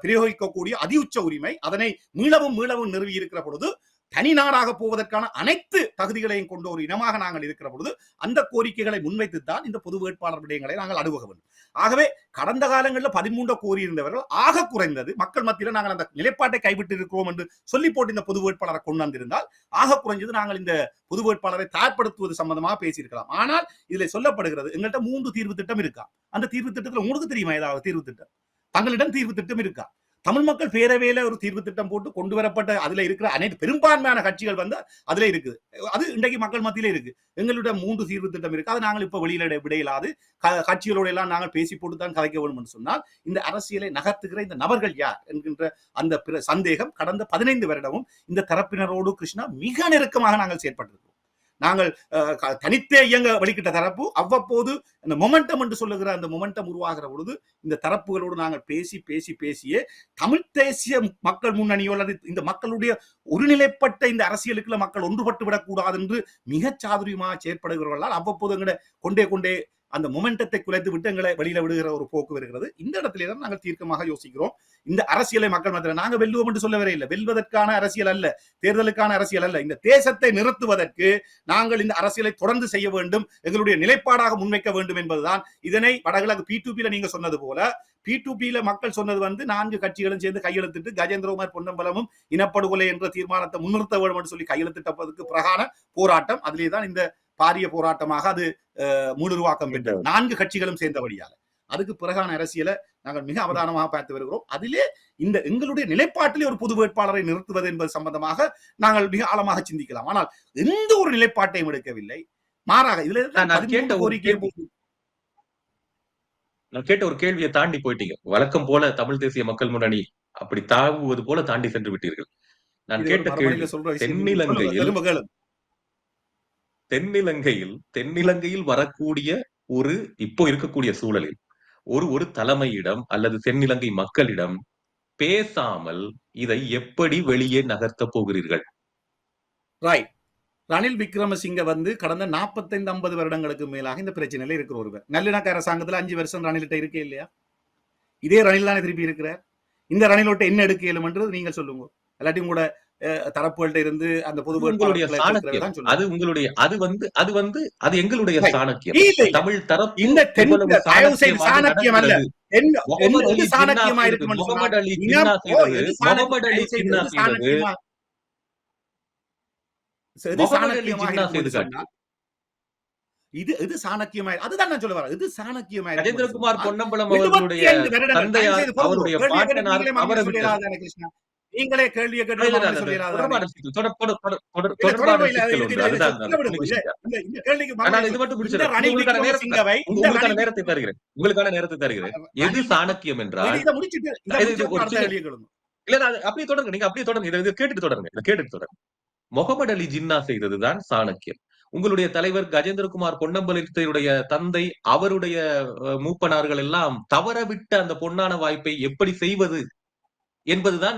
பிரயோகிக்கக்கூடிய அதிஉச்ச உரிமை. அதனை மீளவும் நிறுவி இருக்கிற பொழுது தனி நாடாக போவதற்கான அனைத்து தகுதிகளையும் கொண்ட ஒரு இனமாக நாங்கள் இருக்கிற பொழுது அந்த கோரிக்கைகளை முன்வைத்துத்தான் இந்த பொது வேட்பாளர் விடயங்களை நாங்கள் அணுக வேண்டும். ஆகவே கடந்த காலங்களில் 13 கோரியிருந்தவர்கள் ஆக குறைந்தது மக்கள் மத்தியில் நாங்கள் அந்த நிலைப்பாட்டை கைவிட்டு இருக்கிறோம் என்று சொல்லி போட்டு இந்த பொது வேட்பாளரை கொண்டு வந்திருந்தால் ஆக குறைஞ்சது நாங்கள் இந்த பொது வேட்பாளரை தயார்படுத்துவது சம்பந்தமாக பேசியிருக்கலாம். ஆனால் இதில் சொல்லப்படுகிறது எங்கள்கிட்ட 3 தீர்வு திட்டம் இருக்கா. அந்த தீர்வு திட்டத்தில் உங்களுக்கு தெரியுமா ஏதாவது தீர்வு திட்டம்? தங்களிடம் தீர்வு திட்டம் இருக்கா? தமிழ் மக்கள் பேரவையில ஒரு தீர்வு திட்டம் போட்டு கொண்டு வரப்பட்ட அதுல இருக்கிற அனைத்து பெரும்பான்மையான கட்சிகள் வந்து அதுல இருக்குது. அது இன்றைக்கு மக்கள் மத்தியிலே இருக்கு. எங்களுடைய 3 தீர்வு திட்டம் இருக்கு. அது நாங்கள் இப்ப வெளியில விடையிலாது கட்சிகளோட எல்லாம் நாங்கள் பேசி போட்டு தான் கதைக்க வேண்டும் என்று சொன்னால் இந்த அரசியலை நகர்த்துகிற இந்த நபர்கள் யார் என்கின்ற அந்த சந்தேகம் கடந்த 15 வருடமும் இந்த தரப்பினரோடு கிருஷ்ணா மிக நெருக்கமாக நாங்கள் செயற்பட்டிருக்கிறோம். நாங்கள் தனித்தே இயங்க வழிகிட்ட தரப்பு அவ்வப்போது அந்த மொமெண்டம் என்று சொல்லுகிற அந்த மொமெண்டம் உருவாகிற பொழுது இந்த தரப்புகளோடு நாங்கள் பேசியே தமிழ் தேசிய மக்கள் முன்னணியோ அல்லது இந்த மக்களுடைய ஒருநிலைப்பட்ட இந்த அரசியலுக்குள்ள மக்கள் ஒன்றுபட்டு விடக்கூடாது என்று மிக சாதுரியமாக செயற்படுகிறவர்களால் அவ்வப்போது எங்களை கொண்டே அந்த மொமெண்டத்தை குலைத்து விட்டு எங்களை வெளியில விடுகிற ஒரு போக்கு வருகிறது. இந்த இடத்துல தான் நாங்கள் தீர்க்கமாக யோசிக்கிறோம். இந்த அரசியலை மக்கள் மத்தியில் நாங்கள் வெல்லுவோம் என்று சொல்ல வரையில்லை. வெல்வதற்கான அரசியல் அல்ல, தேர்தலுக்கான அரசியல் அல்ல. இந்த தேசத்தை நிறுத்துவதற்கு நாங்கள் இந்த அரசியலை தொடர்ந்து செய்ய வேண்டும், எங்களுடைய நிலைப்பாடாக முன்வைக்க வேண்டும் என்பதுதான். இதனை வடகிழக்கு P2P நீங்க சொன்னது போல P2P மக்கள் சொன்னது 4 கட்சிகளும் சேர்ந்து கையெழுத்திட்டு கஜேந்திரகுமார் பொன்னம்பலமும் இனப்படுகொலை என்ற தீர்மானத்தை முன்னிறுத்த வேண்டும் என்று சொல்லி கையெழுத்திட்டதற்கு பிரகான போராட்டம். அதிலேதான் இந்த பாரிய போராட்டமாக அது முழுருவாக்கம் பெற்றது. 4 கட்சிகளும் சேர்ந்தபடியால அதுக்கு பிறகான அரசியலை நாங்கள் மிக அவதானமாக பார்த்து வருகிறோம். அதிலே இந்த எங்களுடைய நிலைப்பாட்டிலே ஒரு பொது வேட்பாளரை நிறுத்துவது என்பது சம்பந்தமாக நாங்கள் மிக ஆழமாக சிந்திக்கலாம். ஆனால் எந்த ஒரு நிலைப்பாட்டையும் எடுக்கவில்லை. மாறாக இதுல நான் கேட்ட ஒரு கேள்வியை தாண்டி போயிட்டீங்க. வழக்கம் போல தமிழ் தேசிய மக்கள் முன்னணி அப்படி தாவுவது போல தாண்டி சென்று விட்டீர்கள். நான் கேட்ட கேள்வி தென்னிலங்கையில் வரக்கூடிய ஒரு இப்போ இருக்கக்கூடிய சூழலில் ஒரு தலைமையிடம் அல்லது தென்னிலங்கை மக்களிடம் பேசாமல் இதை எப்படி வெளியே நகர்த்த போகிறீர்கள்? ரணில் விக்ரமசிங்க கடந்த 45-50 வருடங்களுக்கு மேலாக இந்த பிரச்சனையில இருக்கிற ஒருவர். நல்லிணக்க அரசாங்கத்துல 5 வருஷம் ரணில்கிட்ட இருக்கே இல்லையா? இதே ரணில் தானே திருப்பி இருக்கிறார். இந்த ரணிலோட்ட என்ன எடுக்க இயலும்ன்றது நீங்க சொல்லுங்க. எல்லாத்தையும் கூட தரப்புகள்கிட்ட இருந்து அந்த பொது அது எங்களுடைய சாணக்கியம். தமிழ் தரப்பு இந்த சாணக்கியம் அல்ல. சாணக்கியமா இருக்கு. முகமது அலி ஜின்னா இது சாணக்கியமாய் அதுதான் நான் சொல்ல வரேன். இது சாணக்கியமாய் கஜேந்திரகுமார் பொன்னம்பலம் அவர்களுடைய தந்தையார் அவருடைய பாட்டனார் அவரை கிருஷ்ணா நீங்களே கேள்வியை கேட்டு உங்களுக்கான நேரத்தை தருகிறேன். எது சாணக்கியம் என்றால் இல்ல நான் அப்படியே தொடருங்க. நீங்க அப்படியே தொடருங்க. இத கேட்டுட்டு தொடருங்க. இத கேட்டுட்டு தொடருங்க. முகமது அலி ஜின்னா செய்ததுதான் சாணக்கியம். உங்களுடைய தலைவர் கஜேந்திரகுமார் பொன்னம்பலத்தினுடைய தந்தை, அவருடைய மூப்பனார்கள் எல்லாம் தவறவிட்ட அந்த பொன்னான வாய்ப்பை எப்படி செய்வது என்பதுதான்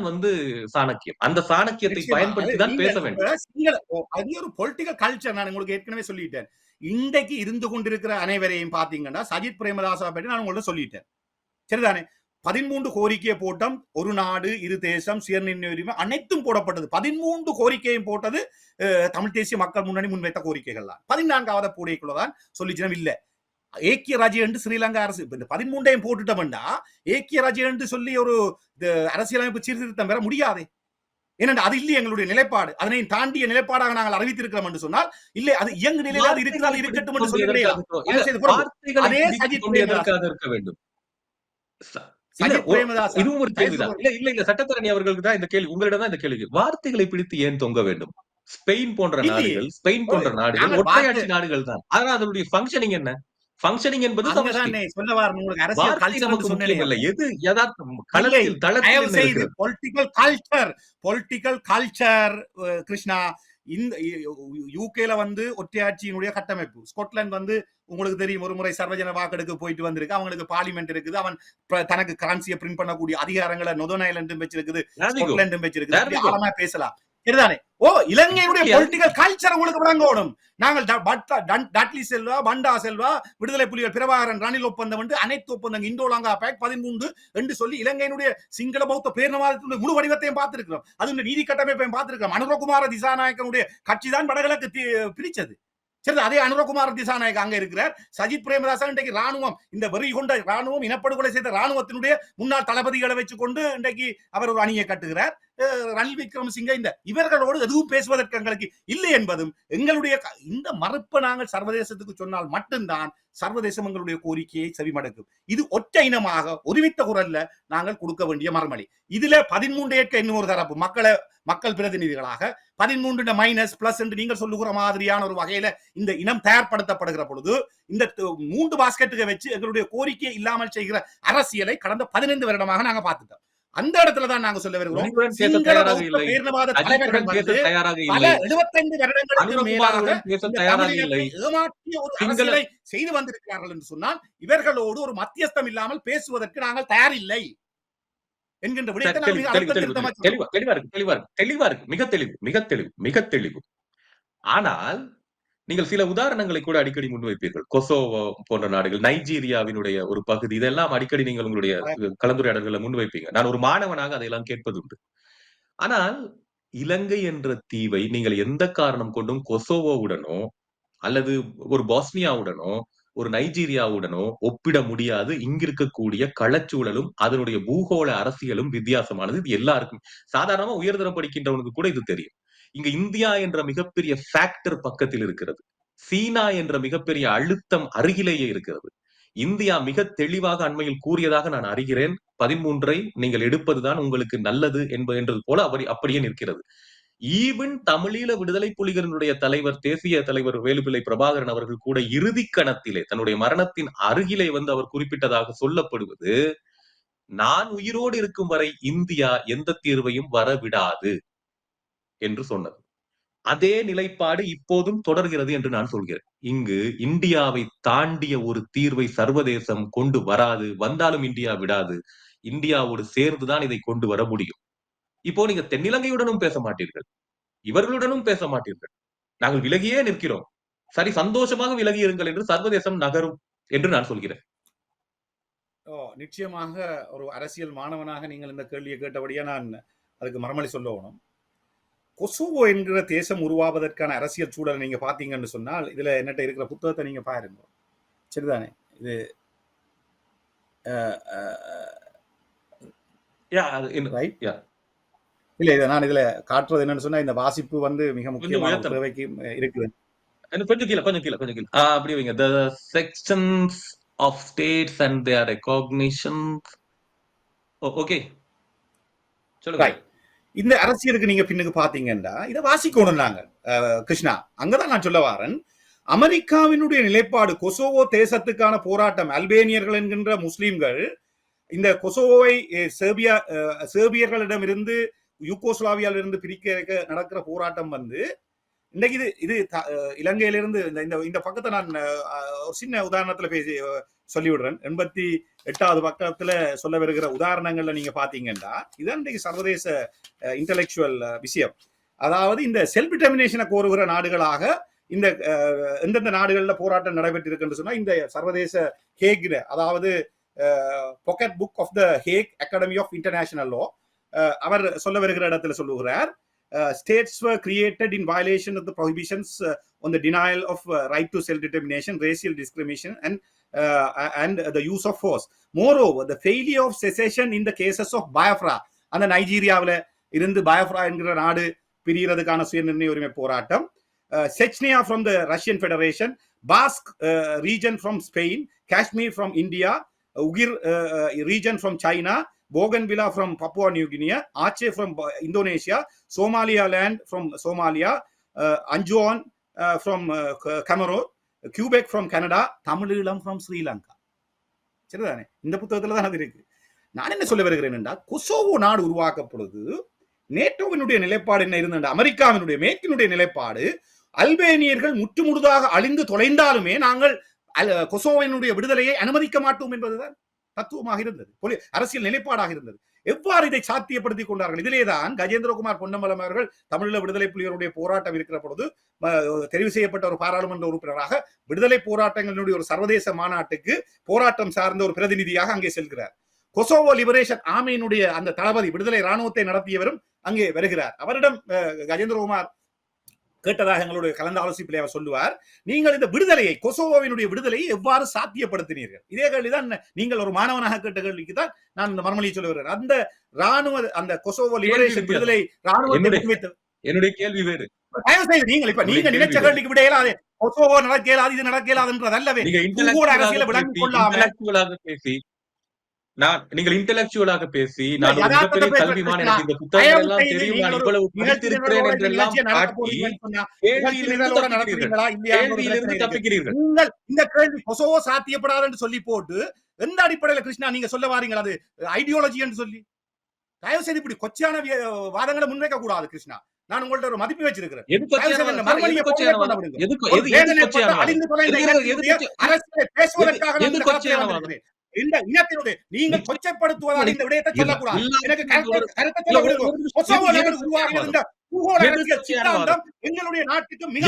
சாணக்கியம். அந்த சாணக்கியத்தை நிச்சயமா. அது பயன்படுத்தி தான் நீங்க பேச இப்ப வேண்டும். அது ஒரு பொலிட்டிக்கல் கல்ச்சர். நான் உங்களுக்கு ஏற்கனவே சொல்லிட்டேன். இன்றைக்கு இருந்து கொண்டிருக்கிற அனைவரையும் பார்த்தீங்கன்னா, சஜித் பிரேமதாசா பற்றி நான் உங்கள்ட்ட சொல்லிட்டேன். சரிதானே? 13 கோரிக்கையை போட்டோம். ஒரு நாடு, இரு தேசம், சுயநிர்ணய உரிமை அனைத்தும் போடப்பட்டது. 13 கோரிக்கையும் போட்டது தமிழ் தேசிய மக்கள் முன்னணி முன்வைத்த கோரிக்கைகள் தான். 14வது போடைக்குள்ளதான் சொல்லிச்சினம் இல்ல. ஏக்கிய ராஜ்யம் என்று ஸ்ரீலங்கா அரசு இந்த 13ஐயும் போட்டுட்டோம்னா ஏக்கிய ராஜ்யம் என்று சொல்லி ஒரு அரசியலமைப்பு சீர்திருத்தம் பெற முடியாது. ஏனென்றா அது இல்லை எங்களுடைய நிலைப்பாடு. அதனை தாண்டிய நிலைப்பாடாக நாங்கள் அறிவித்திருக்கிறோம் என்று சொன்னால் இல்லை அது இயங்கு நிலையில் அது இருக்கிறது இருக்கட்டும் என்று சொல்ல கிடையாது. அதே சஜித் பிரேமதாச இருக்க வேண்டும். சஜித் பிரேமதாசா இதுவும் ஒரு கேள்விதான். இல்ல சட்டத்தரணி அவர்களுக்கு தான் இந்த கேள்வி. உங்களிடம் தான் இந்த கேள்வி. வார்த்தைகளை பிடித்து ஏன் தொங்க வேண்டும்? ஸ்பெயின் போன்ற நாடுகள் ஒற்றையாட்சி நாடுகள் தான். ஆனா அதனுடைய ஃபங்க்ஷனிங் என்ன? ஃபங்க்ஷனிங் என்பது சமஷ்டி. சொல்ல வரேன் உங்களுக்கு அரசியல் வார்த்தை கல்ச்சர் நமக்கு முக்கியம் இல்லை. எது யதார்த்தம் களத்தில் தளத்தில் என்ன இருக்கிறது? பொலிட்டிக்கல் கல்ச்சர் கிருஷ்ணா இந்த யூகேல ஒற்றையாட்சியினுடைய கட்டமைப்பு. ஸ்காட்லாந்து உங்களுக்கு தெரியும், ஒரு முறை சர்வஜன வாக்கெடுக்க போயிட்டு வந்திருக்கு. அவங்களுக்கு பார்லிமெண்ட் இருக்குது. அவன் தனக்கு கரன்சியை பிரிண்ட் பண்ணக்கூடிய அதிகாரங்களை நொதர்ன் ஐலண்டும் வச்சிருக்குது, ஸ்காட்லாண்டும் வச்சிருக்குது. ஆழமா பேசலாம். சரிதானே? இலங்கையுடைய பொலிட்டிக்கல் கல்ச்சர் உங்களுக்கு விளங்கணும். நாங்கள் டட்லி செல்வா, பண்டா செல்வா, விடுதலை புலிகள் பிரபாகரன், ரணில் ஒப்பந்தம் வந்து அனைத்து ஒப்பந்தம் இந்தோலங்கா பேக் 13 என்று சொல்லி இலங்கையினுடைய சிங்கள பௌத்த பேரினவாதத்தினுடைய முழு வடிவத்தையும் பார்த்திருக்கிறோம். அது நீதி கட்டமைப்பையும் பார்த்திருக்கிறோம். அனுரகுமார திசாநாயக்கனுடைய கட்சி தான் வடகிழக்கு பிரிச்சது. சரி, அதே அனுரகுமார திசாநாயக் அங்க இருக்கிறார். சஜித் பிரேமதாசா இன்றைக்கு ராணுவம், இந்த வெறி கொண்ட ராணுவம், இனப்படுகொலை செய்த ராணுவத்தினுடைய முன்னாள் தளபதிகளை வச்சுக்கொண்டு இன்றைக்கு அவர் ஒரு அணியை கட்டுகிறார். ரணில் விக்ரமசிங்க இவர்களோடு எதுவும் பேசுவதற்கு எங்களுக்கு இல்லை என்பதும் எங்களுடைய இந்த மறுப்பை நாங்கள் சர்வதேசத்துக்கு சொன்னால் மட்டும்தான் சர்வதேசம் எங்களுடைய கோரிக்கையை செவிமடுக்கும். இது ஒற்றை இனமாக ஒருமித்த குரல்ல நாங்கள் கொடுக்க வேண்டிய மறுமொழி. இதுல 13 ஏற்க இன்னும் ஒரு தரப்பு மக்கள் பிரதிநிதிகளாக 13 மைனஸ் பிளஸ் என்று நீங்கள் சொல்லுகிற மாதிரியான ஒரு வகையில இந்த இனம் தயார்படுத்தப்படுகிற பொழுது இந்த 3 பாஸ்கெட்டுகளை வச்சு எங்களுடைய கோரிக்கையை இல்லாமல் செய்கிற அரசியலை கடந்த 15 வருடமாக நாங்க பார்த்துட்டோம். அந்த இடத்துல தான் நாங்க சொல்ல வருகிறோம். 75 வருடங்களுக்கு மேலாக ஏமாற்றிய ஒரு அரசியலை செய்து வந்திருக்கிறார்கள் என்று சொன்னால் இவர்களோடு ஒரு மத்தியஸ்தம் இல்லாமல் பேசுவதற்கு நாங்கள் தயாரில்லை என்கின்ற விடயத்தை மிக தெளிவு. ஆனால் நீங்கள் சில உதாரணங்களை கூட அடிக்கடி முன்வைப்பீர்கள். கொசோவோ போன்ற நாடுகள், நைஜீரியாவினுடைய ஒரு பகுதி, இதெல்லாம் அடிக்கடி நீங்கள் உங்களுடைய கலந்துரையாடல்களை முன்வைப்பீங்க. நான் ஒரு மாணவனாக அதையெல்லாம் கேட்பது உண்டு. ஆனால் இலங்கை என்ற தீவை நீங்கள் எந்த காரணம் கொண்டும் கொசோவோவுடனோ அல்லது ஒரு பாஸ்னியாவுடனோ ஒரு நைஜீரியாவுடனோ ஒப்பிட முடியாது. இங்கிருக்கக்கூடிய களச்சூழலும் அதனுடைய பூகோள அரசியலும் வித்தியாசமானது. இது எல்லாருக்கும் சாதாரணமா உயர்தரம் படிக்கின்றவனுக்கு கூட இது தெரியும். இங்க இந்தியா என்ற மிகப்பெரிய ஃபேக்டர் பக்கத்தில் இருக்கிறது. சீனா என்ற மிகப்பெரிய அழுத்தம் அருகிலேயே இருக்கிறது. இந்தியா மிக தெளிவாக அண்மையில் கூறியதாக நான் அறிகிறேன். 13ஐ நீங்கள் எடுப்பதுதான் உங்களுக்கு நல்லது என்றது போல அப்படியே நிற்கிறது. ஈவன் தமிழீழ விடுதலை புலிகளினுடைய தலைவர், தேசிய தலைவர் வேலுப்பிள்ளை பிரபாகரன் அவர்கள் கூட இறுதி கணத்திலே தன்னுடைய மரணத்தின் அருகிலே அவர் குறிப்பிட்டதாக சொல்லப்படுவது, நான் உயிரோடு இருக்கும் வரை இந்தியா எந்த தீர்வையும் வரவிடாது என்று சொன்னது. அதே நிலைப்பாடு இப்போதும் தொடர்கிறது என்று நான் சொல்கிறேன். இங்கு இந்தியாவை தாண்டிய ஒரு தீர்வை சர்வதேசம் கொண்டு வராது. வந்தாலும் இந்தியா விடாது. இந்தியாவோடு சேர்ந்துதான் இதை கொண்டு வர முடியும். இப்போ நீங்க தென்னிலங்கையுடனும் பேச மாட்டீர்கள், இவர்களுடனும் பேச மாட்டீர்கள். நாங்கள் விலகியே நிற்கிறோம். சரி, சந்தோஷமாக விலகி இருங்கள் என்று சர்வதேசம் நகரும் என்று நான் சொல்கிறேன். நிச்சயமாக ஒரு அரசியல் மாணவனாக நீங்கள் இந்த கேள்வியை கேட்டபடியா நான் அதுக்கு மறுமொழி சொல்லணும். கொசோவோ என்கிற தேசம் உருவாவதற்கான அரசியல் சூழலை நீங்க பாத்தீங்கன்னு சொன்னால் இதுல என்னட்ட இருக்கிற புத்தகத்தை நீங்க பாருங்க. சரிதானே? இது இல்ல, இதை நான் இதுல காட்டுறது என்னன்னு சொன்னா இந்த வாசிப்பு மிக முக்கியமான தேவைக்கு இருக்குது. கொஞ்சம் கீழே அப்படி வைங்க. The sections of states and their recognitions. Okay, சொல்லுங்க. இந்த அரசியலுக்கு நீங்க பின்னுக்கு பாத்தீங்கன்னா இதை வாசிக்கணும் நாங்க கிருஷ்ணா. அங்கதான் நான் சொல்ல வாரன். அமெரிக்காவினுடைய நிலைப்பாடு கொசோவோ தேசத்துக்கான போராட்டம், அல்பேனியர்கள் என்கின்ற முஸ்லிம்கள் இந்த கொசோவோவை சேர்பியர்களிடமிருந்து யூகோஸ்லாவியாவிலிருந்து பிரிக்க நடக்கிற போராட்டம் வந்து இன்றைக்கு இது இலங்கையிலிருந்து இந்த பக்கத்தை நான் ஒரு சின்ன உதாரணத்துல சொல்லிவிடுறேன். 88வது பக்கத்துல சொல்ல வருகிற உதாரணங்கள்ல நீங்க பாத்தீங்கன்னா இதுதான் இன்றைக்கு சர்வதேச இன்டலெக்சுவல் விஷயம். அதாவது இந்த செல்ஃப் டிட்டர்மினேஷனை கோருகிற நாடுகளாக இந்த எந்தெந்த நாடுகள்ல போராட்டம் நடைபெற்றிருக்கு சொன்னா இந்த சர்வதேச ஹேக், அதாவது pocket book of the Hague Academy of International Law, அவர் சொல்ல வருகிற இடத்துல சொல்லுகிறார், states were created in violation of the prohibitions on the denial of right to self-determination, racial discrimination, and the use of force. Moreover, the failure of secession in the cases of Biafra, அந்த நைஜீரியாவில இருந்து Biafra என்கிற நாடு பிரிகிறதுக்கான சுயநிர்ணய உரிமை போராட்டம், Chechnya from the Russian Federation, Basque region from Spain, Kashmir from India, Uyghur region from China, Bougainvillea from Papua New Guinea, Aceh from Indonesia, Somaliland from Somalia, Anjouan from Cameroon, Quebec from Canada, Tamil from Sri Lanka. சரிதானே? இந்த புத்தகத்துல தான் அது இருக்கு. நான் என்ன சொல்ல வருகிறேன் என்றால், கொசோவோ நாடு உருவாக்கப்படுது, நேட்டோவினுடைய நிலைப்பாடு என்ன இருந்த, அமெரிக்காவினுடைய மேற்கினுடைய நிலைப்பாடு, அல்பேனியர்கள் முற்றுமுழுதாக அழிந்து தொலைந்தாலுமே நாங்கள் கொசோவோவினுடைய விடுதலையை அனுமதிக்க மாட்டோம் என்பதுதான் தத்துவமாக இருந்தது, அரசியல் நிலைப்பாடாக இருந்தது. எவ்வாறு இதை சாத்தியப்படுத்திக் கொண்டார்கள்? இதிலேதான் கஜேந்திரகுமார் பொன்னம்பலம் அவர்கள் தமிழீழ விடுதலை புலிகளுடைய போராட்டம் இருக்கிற பொழுது தெரிவு செய்யப்பட்ட ஒரு பாராளுமன்ற உறுப்பினராக விடுதலை போராட்டங்களுடைய ஒரு சர்வதேச மாநாட்டுக்கு போராட்டம் சார்ந்த ஒரு பிரதிநிதியாக அங்கே செல்கிறார். கொசோவோ லிபரேஷன் ஆர்மியினுடைய அந்த தளபதி, விடுதலை ராணுவத்தை நடத்தியவரும் அங்கே வருகிறார். அவரிடம் கஜேந்திரகுமார் கேட்டதாக எங்களுடைய கலந்து ஆலோசிப்பிலே அவர் சொல்லுவார், நீங்கள் இந்த விடுதலையை, கொசோவோவினுடைய விடுதலையை எவ்வாறு சாத்தியப்படுத்தினீர்கள்? இதே கேள்விதான் நீங்கள் ஒரு மாணவனாக கேட்ட கேள்விக்கு தான் நான் இந்த மறுமொழியை சொல்ல வருகிறேன். அந்த ராணுவ, அந்த கொசோவோ லிபரேஷன் விடுதலை ராணுவத்தை, என்னுடைய கேள்வி வேறு. தயவு செய்து நீங்க நினைச்ச கேள்விக்கு விட இயலாது, கொசோவோ நடக்க இயலாது, இது நடக்க இயலாதுன்றது அல்லவே. அரசியல விளங்கிக் கொள்ளாமல் பேசி நீங்கள் இன்டெலக்சுவலாக பேசி, நான் ஒரு மிகப்பெரிய கல்விமான், எனக்கு இந்த புத்தகங்கள் எல்லாம் தெரியும், நான் இவ்வளவு படித்திருக்கிறேன் என்றெல்லாம் காட்டி கேள்வியிலிருந்து தப்பிக்கிறீர்கள். இந்த கேள்வி கொசோவோ சாத்தியப்படாது என்று சொல்லி போட்டு எந்த அடிப்படையில கிருஷ்ணா நீங்க சொல்ல வாரீங்களா அது ஐடியாலஜி என்று சொல்லி? தயவு செய்து இப்படி கொச்சையான வாதங்களை முன்வைக்க கூடாது கிருஷ்ணா. நான் உங்கள்ட்ட ஒரு மதிப்பு வச்சிருக்கிறேன். இந்த இனத்தினுடைய நீங்கள் கொச்சைப்படுத்துவதால் இந்த விடயத்தை சொல்லக்கூடாது. எனக்கு எங்களுடைய நாட்டுக்கு மிக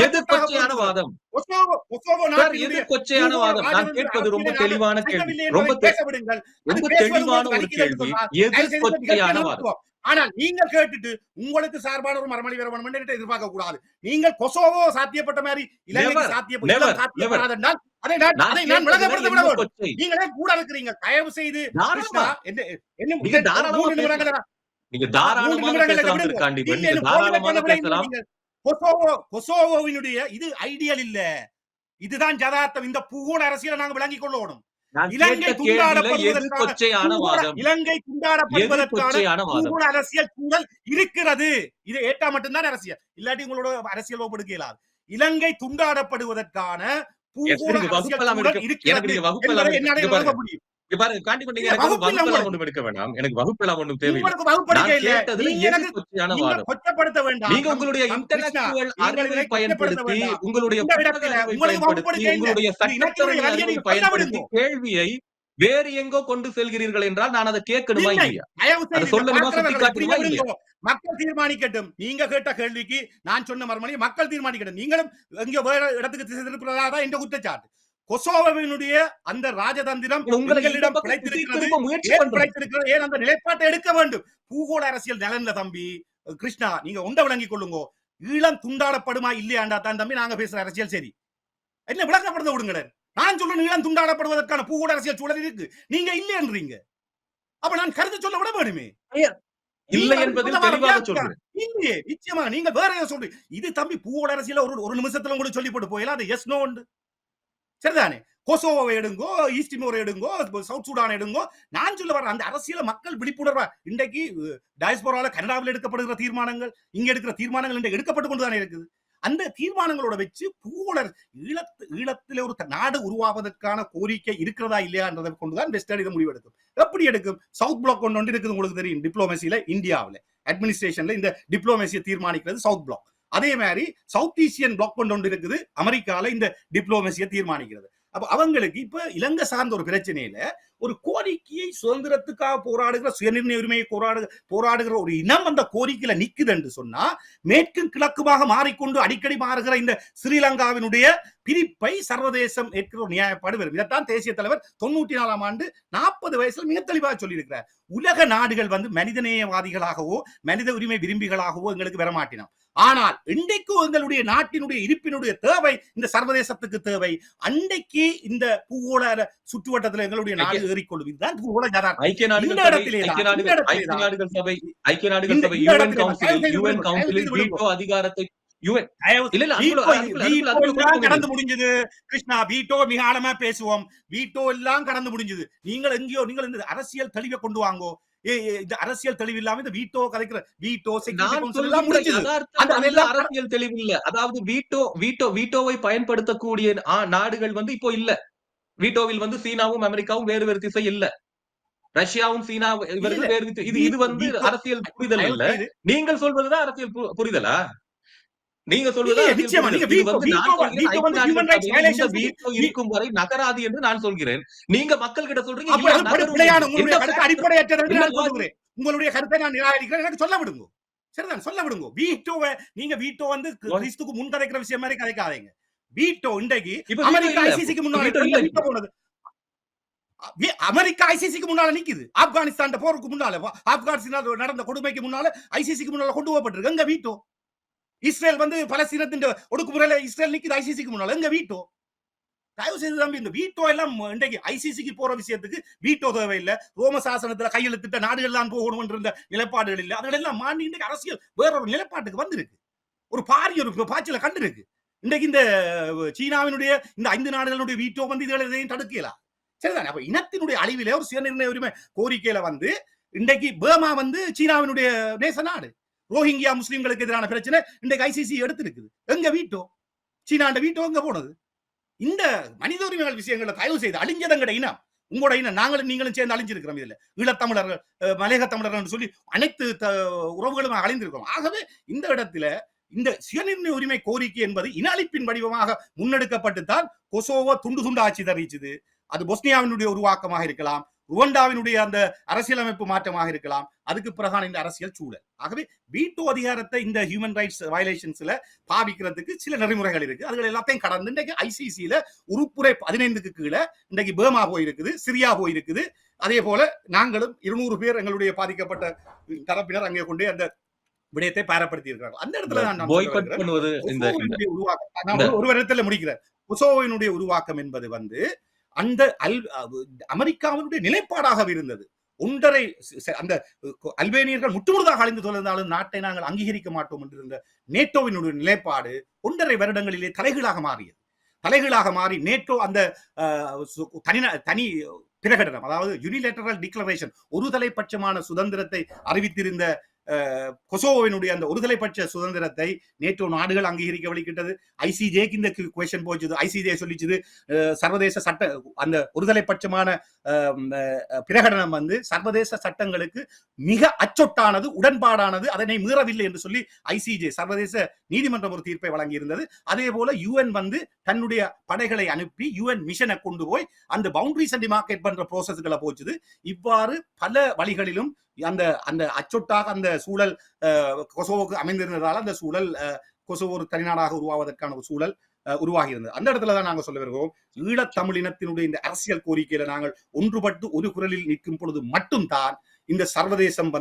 ரொம்ப தெளிவான கேள்வி, ரொம்ப தெளிவான ஒரு கேள்வி. ஆனால் நீங்கள் கேட்டுட்டு உங்களுக்கு சார்பான ஒரு மறுமொழி வர வேண்டும் என்று எதிர்பார்க்க கூடாது. நீங்கள் கொசோவோ சாத்தியப்பட்ட மாதிரி இலங்கைக்கு சாத்தியப்படாதென்றால் அதை நான் விளங்கப்படுத்த விட வேண்டும். நீங்களே கூட இருக்கிறீங்க. தயவு செய்து கொசோவோவினுடைய இது ஐடியல் இல்ல, இதுதான் யதார்த்தம். இந்த பூகோள அரசியலை நாங்கள் விளங்கிக் கொள்ளணும். இலங்கை துண்டாடப்படுவதற்கான அரசியல் சூழல் இருக்கிறது. இதை ஏற்றா மட்டும்தான் அரசியல், இல்லாட்டி உங்களோட அரசியல் ஒப்படுக்க இயலாது. இலங்கை துண்டாடப்படுவதற்கான கேள்வியை வேறு எங்கோ கொண்டு செல்கிறீர்கள் என்றால் நான் அதை கேட்கணுமா இல்லையா? மக்கள் தீர்மானிக்கட்டும். நீங்க கேட்ட கேள்விக்கு நான் சொன்ன மறுமொழி மக்கள் தீர்மானிக்கட்டும். நீங்களும் எங்க வேற இடத்துக்கு திசை திருப்பதாக என்ற குற்றச்சாட்டு. கொசோவோவினுடைய அந்த ராஜதந்திரம் உங்களிடம் பிழைத்திருக்கிறது. ஏன் அந்த நிலைப்பாட்டை எடுக்க வேண்டும்? பூகோள அரசியல் நலன்ல தம்பி கிருஷ்ணா, நீங்க உண்ட விளங்கிக் கொள்ளுங்க. ஈழம் துண்டாடப்படுமா இல்லையாண்டா தான் தம்பி நாங்க பேசுற அரசியல் சரி. என்ன விளக்கப்படுத்த விடுங்களேன். நான் சொல்றேன் ஈழம் துண்டாடப்படுவதற்கான பூகோள அரசியல் சூழல் இருக்கு, நீங்க இல்லைன்றீங்க. அப்ப நான் கருத்து சொல்ல விட வேணுமே. இல்லை என்பதில் தெளிவாக சொல்றேன். இல்லையே, நிச்சயமா நீங்க வேற ஏதோ சொல்றீங்க. இது தம்பி பூகோள அரசியல ஒரு நிமிஷத்துல உங்களுக்கு சொல்லி போட்டு போயிடலாம். அது எஸ் நோ உண்டு, சரிதானே? கொசோவோவை எடுங்கோ, ஈஸ்ட் திமோரை எடுங்கோ, சவுத் சூடான் எடுங்கோ. நான் சொல்ல வர அந்த அரசியல மக்கள் விழிப்புணர்வா இன்றைக்கு டயஸ்போரால கனடாவில் எடுக்கப்படுகிற தீர்மானங்கள், இங்க எடுக்கிற தீர்மானங்கள் இன்றைக்கு எடுக்கப்பட்டு கொண்டுதானே இருக்குது. அந்த தீர்மானங்களோட வச்சு பூகோளர் ஈழத்தில் ஒரு நாடு உருவாவதற்கான கோரிக்கை இருக்கிறதா இல்லையான்றதை கொண்டுதான் வெஸ்டர்ன் இதை முடிவெடுக்கும். எப்படி எடுக்கும்? சவுத் பிளாக் ஒன்று இருக்குது, உங்களுக்கு தெரியும். டிப்ளோமசியில இந்தியாவில் அட்மினிஸ்ட்ரேஷன்ல இந்த டிப்ளோமசியை தீர்மானிக்கிறது சவுத் பிளாக். அதே மாதிரி சவுத் ஈஸ்டியன் பிளாக் ஒன்று இருக்குது, அமெரிக்கால இந்த டிப்ளோமசியை தீர்மானிக்கிறது. அப்ப அவங்களுக்கு இப்ப இலங்கை சார்ந்த ஒரு பிரச்சனையில ஒரு கோரிக்கையை சுதந்திரத்துக்காக போராடுகிற, சுயநிர்ணய உரிமையை போராடுகிற ஒரு இனம் அந்த கோரிக்கையில நிக்குது என்று சொன்னா, மேற்கும் கிழக்குமாக மாறிக்கொண்டு அடிக்கடி மாறுகிற இந்த ஸ்ரீலங்காவினுடைய பிரிப்பை சர்வதேசம் ஏற்கிற ஒரு நியாயப்பாடு வரும். இதைத்தான் தேசிய தலைவர் 94ஆம் ஆண்டு 40 வயசுல மிக தெளிவாக சொல்லியிருக்கிறார். உலக நாடுகள் மனிதநேயவாதிகளாகவோ மனித உரிமை விரும்பிகளாகவோ எங்களுக்கு வரமாட்டினோம். ஆனால் இன்றைக்கும் எங்களுடைய நாட்டினுடைய இருப்பினுடைய தேவை இந்த சர்வதேசத்துக்கு தேவை. அன்றைக்கு இந்த பூகோள சுற்றுவட்டத்தில் எங்களுடைய நாடு ஏறிக்கொள்ளும். இதுதான் பூகோள யதார்த்தம். ஐக்கிய நாடுகள் சபை யுஎன் கவுன்சிலில் வீட்டோ அதிகாரத்தை கடந்து முடிஞ்சது. கிருஷ்ணா, வீட்டோ மிக ஆழமா பேசுவோம். வீட்டோ எல்லாம் கடந்து முடிஞ்சது. நீங்கள் எங்கேயோ நீங்கள் இந்த அரசியல் தெளிவை கொண்டு வாங்கோ. அரசியல் தெளிவு இல்லாம இந்த வீட்டோ கதைக்கிற வீட்டோ அரசியல் தெளிவு இல்ல. அதாவது வீட்டோவை பயன்படுத்தக்கூடிய நாடுகள் இப்போ இல்ல. வீட்டோவில் சீனாவும் அமெரிக்காவும் வேறு வேறு திசை இல்ல. ரஷ்யாவும் சீனா இவர்கள் வேறு. இது அரசியல் புரிதல் இல்ல. நீங்கள் சொல்வதுதான் அரசியல் புரிதலா? நீங்க சொல்வது இருக்கும் வரை நகராது என்று நான் சொல்கிறேன். நீங்க மக்கள் கிட்ட சொல்றீங்க அடிப்படையற்ற. உங்களுடைய கருத்தை நான் நிராகரிக்கிறேன். எனக்கு சொல்ல விடுங்க. சரிதான், சொல்ல விடுங்க. வீட்டோவை நீங்க வீட்டோ கிறிஸ்துக்கு முன் கதைக்கிற விஷயம் மாதிரி கதைக்காதீங்க. வீட்டோ இன்றைக்கு அமெரிக்கா ஐசிசிக்கு முன்னாடி போனது. அமெரிக்கா ஐசிசிக்கு முன்னால நிக்குது. ஆப்கானிஸ்தான் போருக்கு முன்னால, ஆப்கானிஸ்தான் நடந்த கொடுமைக்கு முன்னால ஐசிசிக்கு முன்னால கொண்டு போகப்பட்டிருக்கு. எங்க வீட்டோ? இஸ்ரேல் பலஸ்தீனத்தின் ஒடுக்குமுறையில இஸ்ரேல் நிக்குது ஐசிசிக்கு முன்னால. எங்க வீட்டோ? தயவு செய்து தம்பி, இந்த வீட்டோ எல்லாம் இன்றைக்கு ஐசிசிக்கு போற விஷயத்துக்கு வீட்டோ தேவையில்லை. ரோம சாசனத்துல கையெழுத்திட்ட நாடுகள் தான் போகணும் என்ற நிலைப்பாடுகள் இல்லை. அதெல்லாம் மாண்டி இன்றைக்கு அரசியல் வேற ஒரு நிலைப்பாட்டுக்கு வந்திருக்கு. ஒரு பாரிய ஒரு பாய்ச்சல கண்டு இருக்கு. இன்றைக்கு இந்த சீனாவினுடைய இந்த 5 நாடுகளுடைய வீட்டோ இதுகளையும் தடுக்கலாம். சரிதான். அப்ப இனத்தினுடைய அழிவிலே ஒரு சுயநிர்ணய உரிமை கோரிக்கையில இன்றைக்கு பர்மா சீனாவினுடைய நேச நாடு. ரோஹிங்கியா முஸ்லிம்களுக்கு எதிரான பிரச்சனை இன்றைக்கு ஐசிசி எடுத்திருக்குது. எங்க வீட்டோ? சீனாண்ட வீட்டோ எங்க போனது? இந்த மனித உரிமைகள் விஷயங்களை தயவு செய்து அழிஞ்சதங்கட இனம், உங்களோட இனம், நாங்களும் நீங்களும் சேர்ந்து அழிஞ்சிருக்கிறோம். இதுல ஈழத்தமிழர்கள், மலையக தமிழர்கள் சொல்லி அனைத்து உறவுகளும் அழிந்திருக்கிறோம். ஆகவே இந்த இடத்துல இந்த சுயநிர்ணய உரிமை கோரிக்கை என்பது இன அழிப்பின் வடிவமாக முன்னெடுக்கப்பட்டுத்தான் கொசோவோ துண்டு துண்டு ஆட்சி தரிச்சது. அது பொஸ்னியாவினுடைய உருவாக்கமாக இருக்கலாம், ருவண்டாவினுடைய அந்த அரசியலமைப்பு மாற்றமாக இருக்கலாம். அதுக்கு பிறகான இந்த அரசியல் சூழல். ஆகவே வீட்டோ அதிகாரத்தை இந்த ஹியூமன் ரைட்ஸ் வயலேஷன்ஸ்ல பாவிக்கிறதுக்கு சில நெறிமுறைகள் இருக்கு. அதுகள் எல்லாத்தையும் கடந்து இன்றைக்கு ஐசிசியில உறுப்புரை 15க்கு கீழே இன்றைக்கு பர்மா போயிருக்குது, சிரியா போயிருக்குது. அதே போல நாங்களும் 200 பேர் எங்களுடைய பாதிக்கப்பட்ட தரப்பினர் அங்கே கொண்டே அந்த விடயத்தை பாரப்படுத்தி இருக்கிறார்கள். அந்த இடத்துல நான் ஒரு இடத்துல முடிக்கிறேன். கொசோவோவினுடைய உருவாக்கம் என்பது அந்த அமெரிக்காவினுடைய நிலைப்பாடாக இருந்தது. அந்த அல்பேனியர்கள் முற்றுமுழுதாக அழிந்து தொலைந்தாலும் நாட்டை நாங்கள் அங்கீகரிக்க மாட்டோம் என்று இருந்த நேட்டோவினுடைய நிலைப்பாடு 1.5 வருடங்களிலே தலைகீழாக மாறி நேட்டோ அந்த தனி பிரகடனம், அதாவது யூனிலேட்டரல் டிக்ளரேஷன், ஒருதலைப்பட்சமான சுதந்திரத்தை அறிவித்திருந்த கொசோவோவினுடைய அந்த ஒருதலைப்பட்ச சுதந்திரத்தை நேட்டோ நாடுகள் அங்கீகரிக்க வழிகிட்டது. ஐசிஜேக்கு இந்த குவெஷன் போச்சுது. ஐசிஜே சொல்லிச்சுது சர்வதேச சட்ட அந்த ஒருதலைப்பட்சமான பிரகடனம் சர்வதேச சட்டங்களுக்கு மிக அச்சொட்டானது, உடன்பாடானது, அதனை மீறவில்லை என்று சொல்லி ஐசிஜே சர்வதேச நீதிமன்றம் ஒரு தீர்ப்பை வழங்கி இருந்தது. அதே போல யுஎன் தன்னுடைய படைகளை அனுப்பி யுஎன் மிஷனை கொண்டு போய் அந்த பவுண்டரிஸ் டிமார்கேட் பண்ற ப்ரோசஸ்களை போச்சுது. இவ்வாறு பல வழிகளிலும் அந்த அந்த அச்சொட்டாக அந்த சூழல் கொசோவோக்கு அமைந்திருந்ததால் அந்த சூழல் கொசோவோ ஒரு தனிநாடாக உருவாவதற்கான ஒரு சூழல் உருவாகி இருந்தது. அந்த இடத்துல தான் நாங்கள் சொல்ல வருகிறோம், ஈழத்தமிழ் இனத்தினுடைய இந்த அரசியல் கோரிக்கையில நாங்கள் ஒன்றுபட்டு ஒரு குரலில் நிற்கும் பொழுது மட்டும்தான் இந்த சர்வதேசம்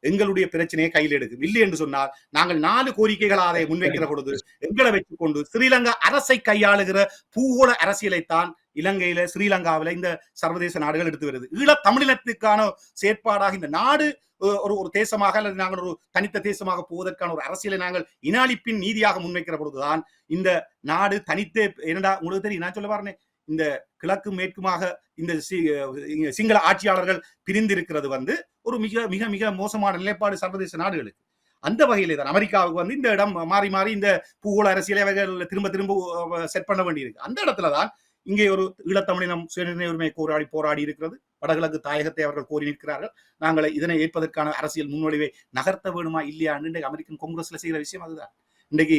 எங்களுடைய பிரச்சனையை கையில் எடுக்கும். இல்லை என்று சொன்னால் நாங்கள் 4 கோரிக்கைகள் அதை முன்வைக்கிற பொழுது எங்களை வைத்துக் கொண்டு ஸ்ரீலங்கா அரசை கையாளுகிற பூகோள அரசியலைத்தான் இலங்கையில ஸ்ரீலங்காவில இந்த சர்வதேச நாடுகள் எடுத்து வருது. ஈழத் தமிழினத்துக்கான செயற்பாடாக இந்த நாடு ஒரு தேசமாக அல்லது நாங்கள் ஒரு தனித்த தேசமாக போவதற்கான ஒரு அரசியலை நாங்கள் இனாளிப்பின் நீதியாக முன்வைக்கிற பொழுதுதான் இந்த நாடு தனித்தே. என்னடா உங்களுக்கு தெரியும், நான் சொல்ல பாருங்க, இந்த கிழக்கு மேற்குமாக இந்த சிங்கள ஆட்சியாளர்கள் பிரிந்திருக்கிறது ஒரு மிக மிக மிக மோசமான நிலைப்பாடு சர்வதேச நாடுகளுக்கு. அந்த வகையிலே தான் அமெரிக்காவுக்கு வந்து இந்த இடம் மாறி மாறி இந்த பூகோள அரசியலை அவர்கள் திரும்ப திரும்ப செட் பண்ண வேண்டியிருக்கு. அந்த இடத்துலதான் இங்கே ஒரு ஈழத்தமிழினம் சுயநிர்ணய உரிமை போராடி இருக்கிறது. வடகிழக்கு தாயகத்தை அவர்கள் கோரி நிற்கிறார்கள். நாங்கள் இதனை ஏற்பதற்கான அரசியல் முன்வடிவை நகர்த்த வேணுமா இல்லையா இன்றைக்கு அமெரிக்கன் காங்கிரஸ்ல செய்கிற விஷயம் அதுதான். இன்றைக்கு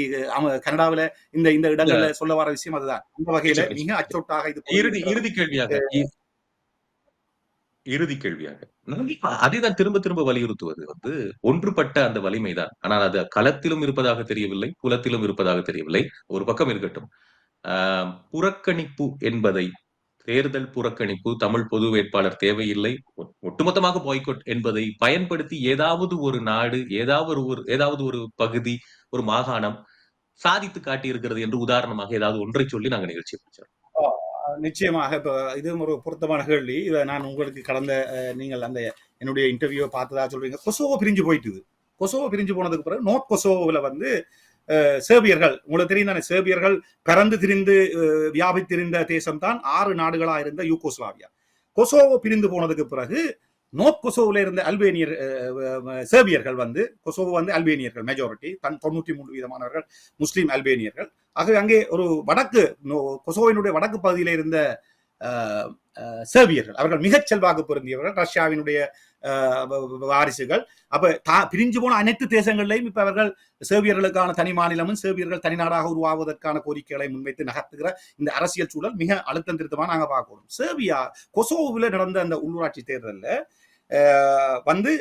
கனடாவில இந்த இந்த இடங்கள்ல சொல்ல வர விஷயம் அதுதான். அந்த வகையில மிக அச்சொட்டாக இது இறுதி கேள்வியாக அதைதான் திரும்ப திரும்ப வலியுறுத்துவது வந்து ஒன்றுபட்ட அந்த வலிமைதான். ஆனால் அது களத்திலும் இருப்பதாக தெரியவில்லை, புலத்திலும் இருப்பதாக தெரியவில்லை. ஒரு பக்கம் இருக்கட்டும். புறக்கணிப்பு என்பதை, தேர்தல் புறக்கணிப்பு, தமிழ் பொது வேட்பாளர் தேவையில்லை, ஒட்டுமொத்தமாக பாய்காட் என்பதை பயன்படுத்தி ஏதாவது ஒரு நாடு, ஏதாவது ஒரு பகுதி, ஒரு மாகாணம் சாதித்து காட்டி இருக்கிறது என்று உதாரணமாக ஏதாவது ஒன்றை சொல்லி நாங்கள் நிகழ்ச்சி முடிச்சோம். நிச்சயமாக. இப்ப இதுவும் ஒரு பொருத்தமான கேள்வி. இதை நான் உங்களுக்கு கடந்த நீங்கள் அந்த என்னுடைய இன்டர்வியூ பார்த்ததா சொல்றீங்க. கொசோவோ பிரிஞ்சு போயிட்டுது. கொசோவோ பிரிஞ்சு போனதுக்கு பிறகு நோர்த் கொசோவோவில் வந்து சேர்பியர்கள், உங்களுக்கு தெரியும் தானே, சேர்பியர்கள் பறந்து திரிந்து வியாபித்திருந்த தேசம் தான் 6 நாடுகளா இருந்த யூகோஸ்லாவியா. கொசோவோ பிரிந்து போனதுக்கு பிறகு நோர்த் கொசோவோல இருந்த அல்பேனியர் சேர்பியர்கள் வந்து, கொசோவோ வந்து அல்பேனியர்கள் மெஜாரிட்டி, 93% முஸ்லீம் அல்பேனியர்கள். ஆகவே அங்கே ஒரு வடக்கு கொசோவினுடைய வடக்கு பகுதியில இருந்த சேர்பியர்கள் அவர்கள் மிகச் செல்வாக்கு பொருந்தியவர்கள், ரஷ்யாவினுடைய வாரிசுகள். அப்ப பிரிஞ்சு போன அனைத்து தேசங்களிலையும் இப்ப அவர்கள் சேர்பியர்களுக்கான தனி மாநிலமும் சேர்பியர்கள் தனிநாடாக உருவாவதற்கான கோரிக்கைகளை முன்வைத்து நகர்த்துகிற இந்த அரசியல் சூழல் மிக அழுத்தம் திருத்தமா நாங்க பார்க்கணும். சேர்பியா கொசோவோவில் நடந்த அந்த உள்ளூராட்சி தேர்தலில் வந்து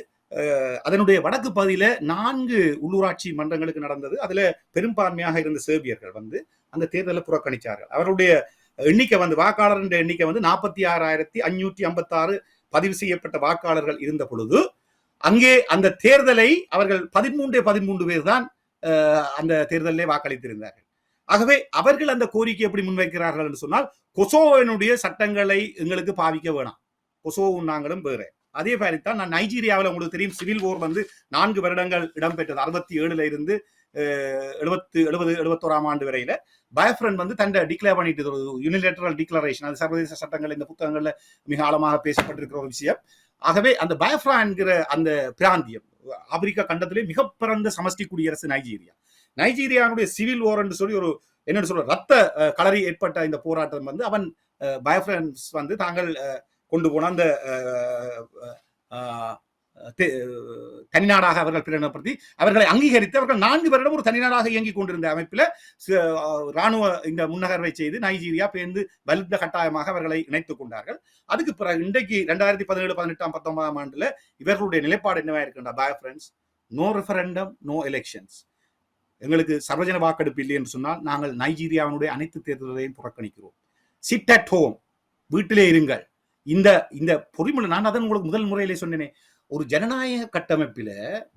அதனுடைய வடக்கு பகுதியில 4 உள்ளூராட்சி மன்றங்களுக்கு நடந்தது. அதுல பெரும்பான்மையாக இருந்த சேர்பியர்கள் வந்து அந்த தேர்தலை புறக்கணிச்சார்கள். அவருடைய எண்ணிக்கை வந்து வாக்காளர் எண்ணிக்கை வந்து 46,556 பதிவு செய்யப்பட்ட வாக்காளர்கள் இருந்த பொழுது அங்கே அந்த தேர்தலை அவர்கள் 13 பேர் தான் அந்த தேர்தலிலே வாக்களித்திருந்தார்கள். ஆகவே அவர்கள் அந்த கோரிக்கை எப்படி முன்வைக்கிறார்கள் என்று சொன்னால், கொசோவோவினுடைய சட்டங்களை எங்களுக்கு பாவிக்க வேணாம், கொசோவும் நாங்களும் வேற. அதே மாதிரிதான் நான் நைஜீரியாவில், உங்களுக்கு தெரியும், சிவில் போர் வந்து 4 வருடங்கள் இடம்பெற்றது. 67 இருந்து 71ஆம் ஆண்டு வரையில பயஃப்ரண்ட் வந்து தன்னை டிக்ளேர் பண்ணிட்டு, ஒரு யூனிலேட்டரல் டிக்ளரேஷன், அது சர்வதேச சட்டங்கள் இந்த புத்தகங்கள்ல மிக ஆழமாக பேசப்பட்டிருக்கிற ஒரு விஷயம். ஆகவே அந்த பயஃப்ரா என்கிற அந்த பிராந்தியம் ஆப்பிரிக்கா கண்டத்திலே மிக பிறந்த சமஷ்டி குடியரசு நைஜீரியா. நைஜீரியாவுடைய சிவில் வார் என்று சொல்லி ஒரு என்ன சொல்ற ரத்த களரி ஏற்பட்ட இந்த போராட்டம் வந்து அவன் பயஃப்ரண்ட்ஸ் வந்து தாங்கள் கொண்டு போன அந்த தனிநாடாக அவர்கள் பிரகடனப்படுத்தி அவர்களை அங்கீகரித்து அவர்கள் 4 வருடம் ஒரு தனிநாடாக இயங்கிக் கொண்டிருந்த அமைப்பில் ராணுவ இந்த முன்னகர்வை செய்து நைஜீரியா பேர்ந்து வலுத்த கட்டாயமாக அவர்களை இணைத்துக் கொண்டார்கள். அதுக்கு பிறகு இன்றைக்கு 2017, 18, 19ஆம் ஆண்டுல இவர்களுடைய நிலைப்பாடு என்னவா இருக்கின்ற பயஃப்ரண்ட்ஸ், நோ ரெஃபரண்டம், நோ எலெக்ஷன்ஸ். எங்களுக்கு சர்வஜன வாக்கெடுப்பு இல்லை என்று சொன்னால் நாங்கள் நைஜீரியாவினுடைய அனைத்து தேர்தல்களையும் புறக்கணிக்கிறோம். சிட் அட் ஹோம், வீட்டிலே இருங்கள். இந்த பொறிமுறை நான் அதன் உங்களுக்கு முதல் முறையிலே சொன்னேனே, ஒரு ஜனநாயக கட்டமைப்பில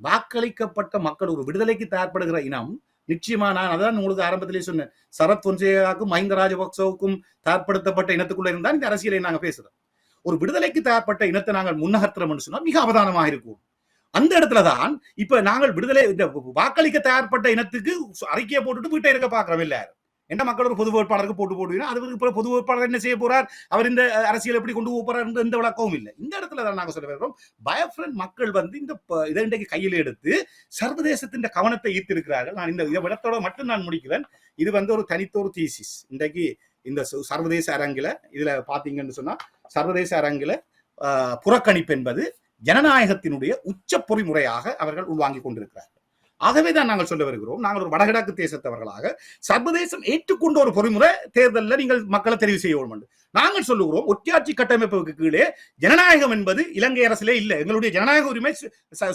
வாக்களிக்கப்பட்ட மக்கள் ஒரு விடுதலைக்கு தயார்படுகிற இனம் நிச்சயமா, நான் அதான் உங்களுக்கு ஆரம்பத்திலே சொன்னேன், சரத் பொன்சேகாவுக்கும் மஹிந்த ராஜபக்சவுக்கும் தயார்படுத்தப்பட்ட இனத்துக்குள்ள இருந்தால் இந்த அரசியலை நாங்க பேசுறோம். ஒரு விடுதலைக்கு தயார்பட்ட இனத்தை நாங்கள் முன்னகர்த்துறோம் என்று சொன்னால் மிக அவதானமாக இருக்கும். அந்த இடத்துலதான் இப்ப நாங்கள் விடுதலை இந்த வாக்களிக்க தயார்பட்ட இனத்துக்கு அறிக்கையை போட்டுட்டு வீட்டை இருக்க பாக்குறோம். இல்ல என்ன மக்கள் ஒரு பொது வேட்பாளருக்கு போட்டு அதுக்கு பொது வேட்பாளர் என்ன செய்ய போறார், அவர் இந்த அரசியல் எப்படி கொண்டு போறார் என்று எந்த விளக்கமும் இல்லை. இந்த இடத்துல தான் நாங்க சொல்ல வருகிறோம், பயஃப்ரண்ட் மக்கள் வந்து இந்த இன்றைக்கு கையில் எடுத்து சர்வதேசத்தின் கவனத்தை ஈர்த்திருக்கிறார்கள். நான் இந்த விடத்தோட மட்டும் நான் முடிக்கிறேன். இது வந்து ஒரு தனித்தொரு தீசிஸ். இன்றைக்கு இந்த சர்வதேச அரங்கில இதுல பாத்தீங்கன்னு சொன்னா, சர்வதேச அரங்கில புறக்கணிப்பு என்பது ஜனநாயகத்தினுடைய உச்ச பொறிமுறையாக அவர்கள் உள்வாங்கிக் கொண்டிருக்கிறார்கள். ஆகவேதான் நாங்கள் சொல்ல வருகிறோம், நாங்கள் ஒரு வடகிழக்கு தேசத்தவர்களாக சர்வதேசம் ஏற்றுக்கொண்ட ஒரு பொறிமுறை தேர்தலில் நீங்கள் மக்களை தெரிவு செய்ய வேண்டும். நாங்கள் சொல்லுகிறோம், ஒற்றையாட்சி கட்டமைப்புக்கு கீழே ஜனநாயகம் என்பது இலங்கை அரசிலே இல்லை. எங்களுடைய ஜனநாயக உரிமை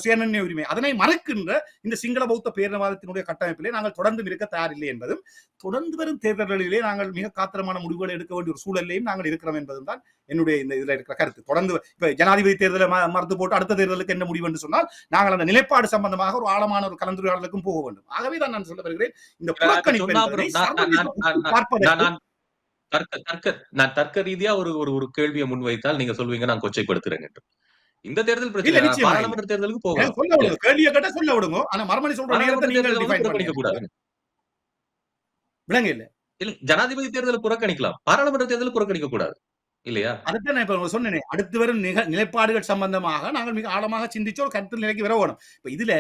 சுயநிர்ணய உரிமை, அதனை மறுக்கின்ற இந்த சிங்கள பௌத்த பேரினவாதத்தினுடைய கட்டமைப்பிலே நாங்கள் தொடர்ந்து இருக்க தயாரில்லை என்பதும், தொடர்ந்து வரும் தேர்தல்களிலே நாங்கள் மிக காத்திரமான முடிவுகளை எடுக்க வேண்டிய ஒரு சூழலையும் நாங்கள் இருக்கிறோம் என்பதும் தான் என்னுடைய இந்த இதுல இருக்கிற கருத்து. தொடர்ந்து இப்ப ஜனாதிபதி தேர்தலை மறுத்து போட்டு அடுத்த தேர்தலுக்கு என்ன முடிவு என்று சொன்னால் நாங்கள் அந்த நிலைப்பாடு சம்பந்தமாக ஒரு ஆழமான ஒரு கலந்துரையாடலுக்கும் போக வேண்டும். ஆகவே தான் நான் சொல்ல வருகிறேன், இந்த புறக்கணிப்பு நான் தர்க்க ரீதியா ஒரு கேள்வியை முன்வைத்தால் நீங்க சொல்வீங்க நான் கொச்சைப்படுத்துறேன் என்று. இந்த தேர்தல் பிரச்சனை பாராளுமன்ற தேர்தலுக்கு போகலாம். கேள்வியை கேட்ட சொல்ல விடுங்க. ஆனா மறுமணி சொல்ற நேரத்தை நீங்கள் டிஃபைன் பண்ணிக்க கூடாது. விளங்க இல்ல இல்ல, ஜனாதிபதி தேர்தலை புறக்கணிக்கலாம், பாராளுமன்ற தேர்தலை புறக்கணிக்க கூடாது இல்லையா? அதுதான் நான் இப்ப சொன்னேன், அடுத்து வரும் நிலைப்பாடுகள் சம்பந்தமாக நாங்கள் மிக ஆழமாக சிந்திச்சு ஒரு கருத்து நிலைக்கு வர வேணும். இப்ப இதுல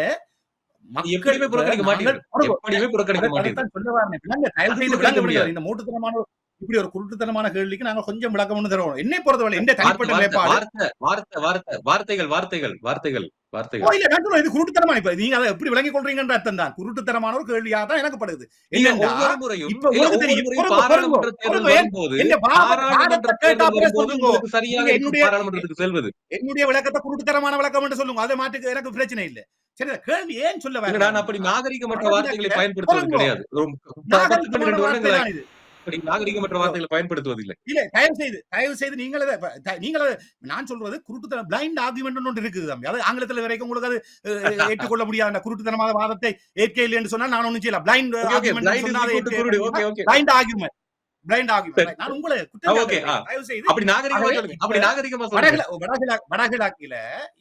மக்கள் எப்படியுமே புறக்கணிக்க நாங்கள் மாட்டீர்கள். எப்படியுமே புறக்கணிக்க மாட்டீர்கள். அதைத்தான் சொல்ல வரேன். விளங்க, தயவு அது செய்து புறக்கணிக்க விளங்க விடுங்க. முடியாது. இந்த மூட்டுத்தனமான இப்படி ஒரு குருட்டுத்தனமான கேள்விக்கு நாங்கள் கொஞ்சம் விளக்கம் ஒண்ணு தருவோம். என்னை பொறுத்தவரை எந்த வார்த்தை, தனிப்பட்ட வார்த்தை, நிலைப்பாடு வார்த்தை, வார்த்தை, வார்த்தை, வார்த்தைகள், வார்த்தைகள், வார்த்தைகள், வார்த்தைகள். இல்ல நான் சொல்றேன், இது குருட்டுத்தனமான இப்ப நீங்க அதை எப்படி விளங்கிக் கொள்றீங்கன்ற அர்த்தம் தான். குருட்டுத்தனமான ஒரு கேள்வியா தான் எனக்கு படுது. நீங்க என்னண்டா ஒவ்வொரு முறையும் இப்ப உங்களுக்கு தெரியும், பாராளுமன்ற தேர்தல் வரும்போது என் பாராளுமன்ற கேட்டா தேர்தல் வரும்போது சொல்லுங்க. உங்களுக்கு சரியாக நீங்க இருக்கும் பாராளுமன்றத்துக்கு செல்வது. என்னுடைய விளக்கத்தை குருட்டுத்தனமான விளக்கம் என்று சொல்லுங்க. அதை மாட்டுக்கு எனக்கு பிரச்சனை இல்ல. சரி, கேள்வி ஏன் சொல்ல இல்ல, வரேன்? நான் அப்படி நாகரிகமற்ற வார்த்தைகளை பயன்படுத்துவது கிடையாது. 10, 12 நாகரிகமான வார்த்தை வருடங்களாக தான் இது. அப்படி நாகரிகமற்ற வார்த்தைகளை பயன்படுத்துவதில்லை. இல்ல, தயவு செய்து நீங்கள் நான் சொல்றது குருட்டுத்தனம் பிளைண்ட் ஆர்குமெண்ட் ஒன்று இருக்குது தம்பி. அது ஆங்கிலத்தில் வரைக்கும் உங்களுக்கு அது ஏற்றுக்கொள்ள முடியாத குருட்டுத்தனமான வாதத்தை ஏற்க இல்லை என்று சொன்னால் நான் ஒன்றும் செய்யல. பிளைண்ட் ஆர்குமெண்ட் நான் உங்களை தயவு செய்து அப்படி நாகரிகமா சொல்லுங்க. அப்படி நாகரிகமா சொல்லுங்க. வடகிழக்கில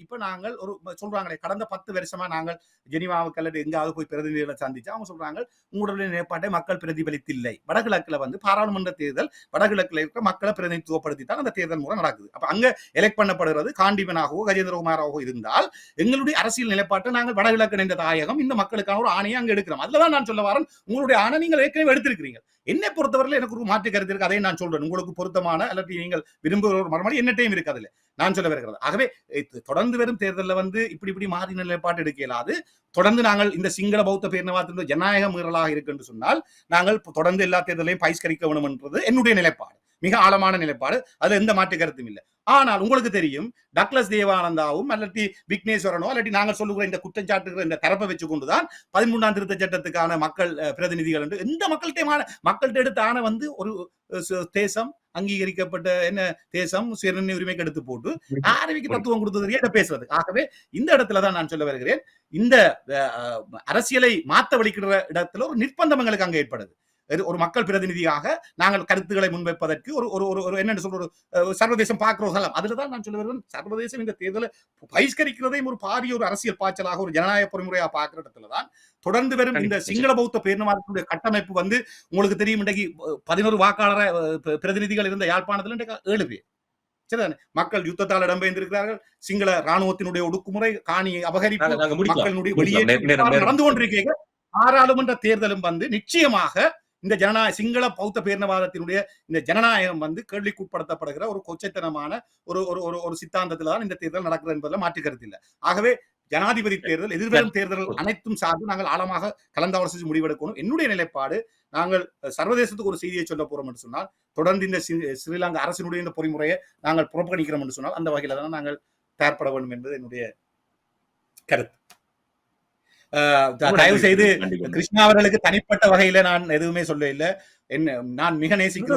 இப்ப நாங்கள் ஒரு சொல்றாங்களே, கடந்த 10 வருஷமா நாங்கள் ஜெனீவாவுக்கு அல்லது எங்காவது போய் பிரதிநிதிகளை சந்திச்சு அவங்க சொல்றாங்க உங்களுடைய நிலைப்பாட்டை மக்கள் பிரதிபலித்தில்லை. வடகிழக்குல பாராளுமன்ற தேர்தல் வடகிழக்குல இருக்கிற மக்களை பிரதிநிதித்துவப்படுத்தி தான் அந்த தேர்தல் முறை நடக்குது. அப்ப அங்க எலெக்ட் பண்ணப்படுகிறது காண்டிபனாகவோ கஜேந்திரகுமாராகவோ இருந்தால் எங்களுடைய அரசியல் நிலைப்பாட்டை நாங்கள் வடகிழக்கு என்ற தாயகம் இந்த மக்களுக்கான ஒரு ஆணையை அங்க எடுக்கிறோம். அதுலதான் நான் சொல்ல வரேன், உங்களுடைய ஆணை நீங்கள் ஏற்கனவே எடுத்திருக்கிறீங்க. என்னை பொறுத்தவரையில் எனக்கு ஒரு மாற்று கருத்து இருக்கு. அதை நான் சொல்றேன். உங்களுக்கு பொருத்தமான அல்லது நீங்கள் விரும்புகிற ஒரு மறுமொழி என்னட்டையும் இருக்கு. அதுல நான் சொல்ல வருகிறது. ஆகவே தொடர்ந்து வரும் தேர்தலில் இப்படி மாறி நிலைப்பாட்டு எடுக்க இயலாது. தொடர்ந்து நாங்கள் இந்த சிங்கள பௌத்த பேரினவாதத்தின் ஜனநாயக மீறலாக இருக்கு என்று சொன்னால் நாங்கள் தொடர்ந்து எல்லா தேர்தலையும் பகிஷ்கரிக்க வேண்டும் என்றது என்னுடைய நிலைப்பாடு, மிக ஆழமான நிலைப்பாடு. அதுல எந்த மாற்று கருத்தும் இல்லை. ஆனால் உங்களுக்கு தெரியும், டக்ளஸ் தேவானந்தாவும் அல்லட்டி விக்னேஸ்வரனோ அல்லட்டி நாங்கள் சொல்லுகிற இந்த குற்றச்சாட்டுகிற இந்த தரப்பை வச்சு கொண்டுதான் 13ஆம் திருத்த சட்டத்துக்கான மக்கள் பிரதிநிதிகள் என்று எந்த மக்கள்கிட்ட எடுத்த ஆணை ஒரு தேசம் அங்கீகரிக்கப்பட்ட என்ன தேசம் சுயநிர்ணய உரிமைக்கு எடுத்து போட்டு ஆரம்பிக்கு தத்துவம் கொடுத்தது பேசுறது. ஆகவே இந்த இடத்துலதான் நான் சொல்ல வருகிறேன், இந்த அரசியலை மாத்த வலிக்கிற இடத்துல ஒரு நிர்பந்தம் எங்களுக்கு அங்க ஏற்படுது. ஒரு மக்கள் பிரதிநிதியாக நாங்கள் கருத்துக்களை முன்வைப்பதற்கு ஒரு என்ன சொல்ற ஒரு சர்வதேசம் பார்க்கிறோம். அதுலதான் நான் சொல்ல வருவேன், சர்வதேசம் இந்த தேர்தலை பகிஷ்கரிக்கிறதையும் ஒரு பாரிய ஒரு அரசியல் பாய்ச்சலாக ஒரு ஜனநாயக பொறிமுறையா பார்க்கிற இடத்துலதான் தொடர்ந்து வரும் இந்த சிங்கள பௌத்த பேரினவாதத்தினுடைய கட்டமைப்பு உங்களுக்கு தெரியும். இன்றைக்கு 11 வாக்காளர் பிரதிநிதிகள் இருந்த யாழ்ப்பாணத்தில் 7 பேர். சரிதானே? மக்கள் யுத்தத்தால் இடம்பெயர்ந்திருக்கிறார்கள். சிங்கள ராணுவத்தினுடைய ஒடுக்குமுறை, காணி அபகரிப்பு, மக்களுடைய வெளியேற்றம் நடந்து கொண்டிருக்கிறார்கள். பாராளுமன்ற தேர்தலும் நிச்சயமாக இந்த சிங்கள பௌத்த பேரினவாதத்தினுடைய இந்த ஜனநாயகம் கேள்விக்குட்படுத்தப்படுகிற ஒரு கொச்சைத்தனமான ஒரு சித்தாந்தத்தில் தான் இந்த தேர்தல் நடக்கிறது என்பதில் மாற்று கருத்து இல்லை. ஆகவே ஜனாதிபதி தேர்தல், எதிர்வரும் தேர்தல்கள் அனைத்தும் சார்ந்து நாங்கள் ஆழமாக கலந்தாலோசித்து முடிவெடுக்கணும். என்னுடைய நிலைப்பாடு, நாங்கள் சர்வதேசத்துக்கு ஒரு செய்தியை சொல்ல போறோம் என்று சொன்னால் தொடர்ந்து இந்த ஸ்ரீலங்கா அரசினுடைய இந்த பொறிமுறையை நாங்கள் புறக்கணிக்கிறோம் என்று சொன்னால் அந்த வகையில தான் நாங்கள் தயார்பட வேண்டும் என்பது என்னுடைய கருத்து. தயவு செய்து கிருஷ்ணா அவர்களுக்கு தனிப்பட்ட வகையில நான் எதுவுமே சொல்ல இல்லை. நான் மிக நேசிக்கிற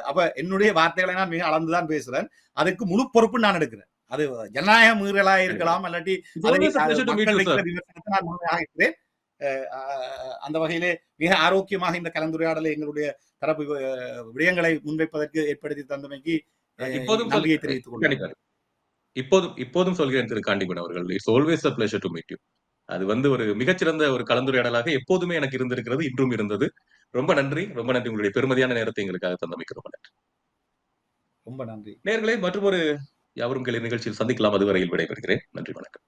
அப்ப என்னுடைய வார்த்தைகளை நான் மிக அளந்துதான் பேசுறேன். அதுக்கு முழு பொறுப்பு நான் எடுக்கிறேன். அது ஜனநாயக மீறலா இருக்கலாம், அல்லாட்டி நான் முழுமையாக இருக்கிறேன். அந்த வகையிலே மிக ஆரோக்கியமாக இந்த கலந்துரையாடலை எங்களுடைய தரப்பு விடயங்களை முன்வைப்பதற்கு ஏற்படுத்தி தந்தமைக்கு நன்றியை தெரிவித்துக் கொள்கிறேன். இப்போதும் சொல்கிறேன் திரு காண்டிபன் அவர்கள், it's always a pleasure to meet you. அது ஒரு மிகச்சிறந்த ஒரு கலந்துரையாடலாக எப்போதுமே எனக்கு இருந்திருக்கிறது, இன்றும் இருந்தது. ரொம்ப நன்றி, ரொம்ப நன்றி. உங்களுடைய பெருமதியான நேரத்தை எங்களுக்காக தந்தமைக்கு ரொம்ப நன்றி. ரொம்ப நன்றி நேயர்களே, மற்றொரு யாவரும் கேளீர் நிகழ்ச்சியில் சந்திக்கலாம். அதுவரையில் விடைபெறுகிறேன். நன்றி, வணக்கம்.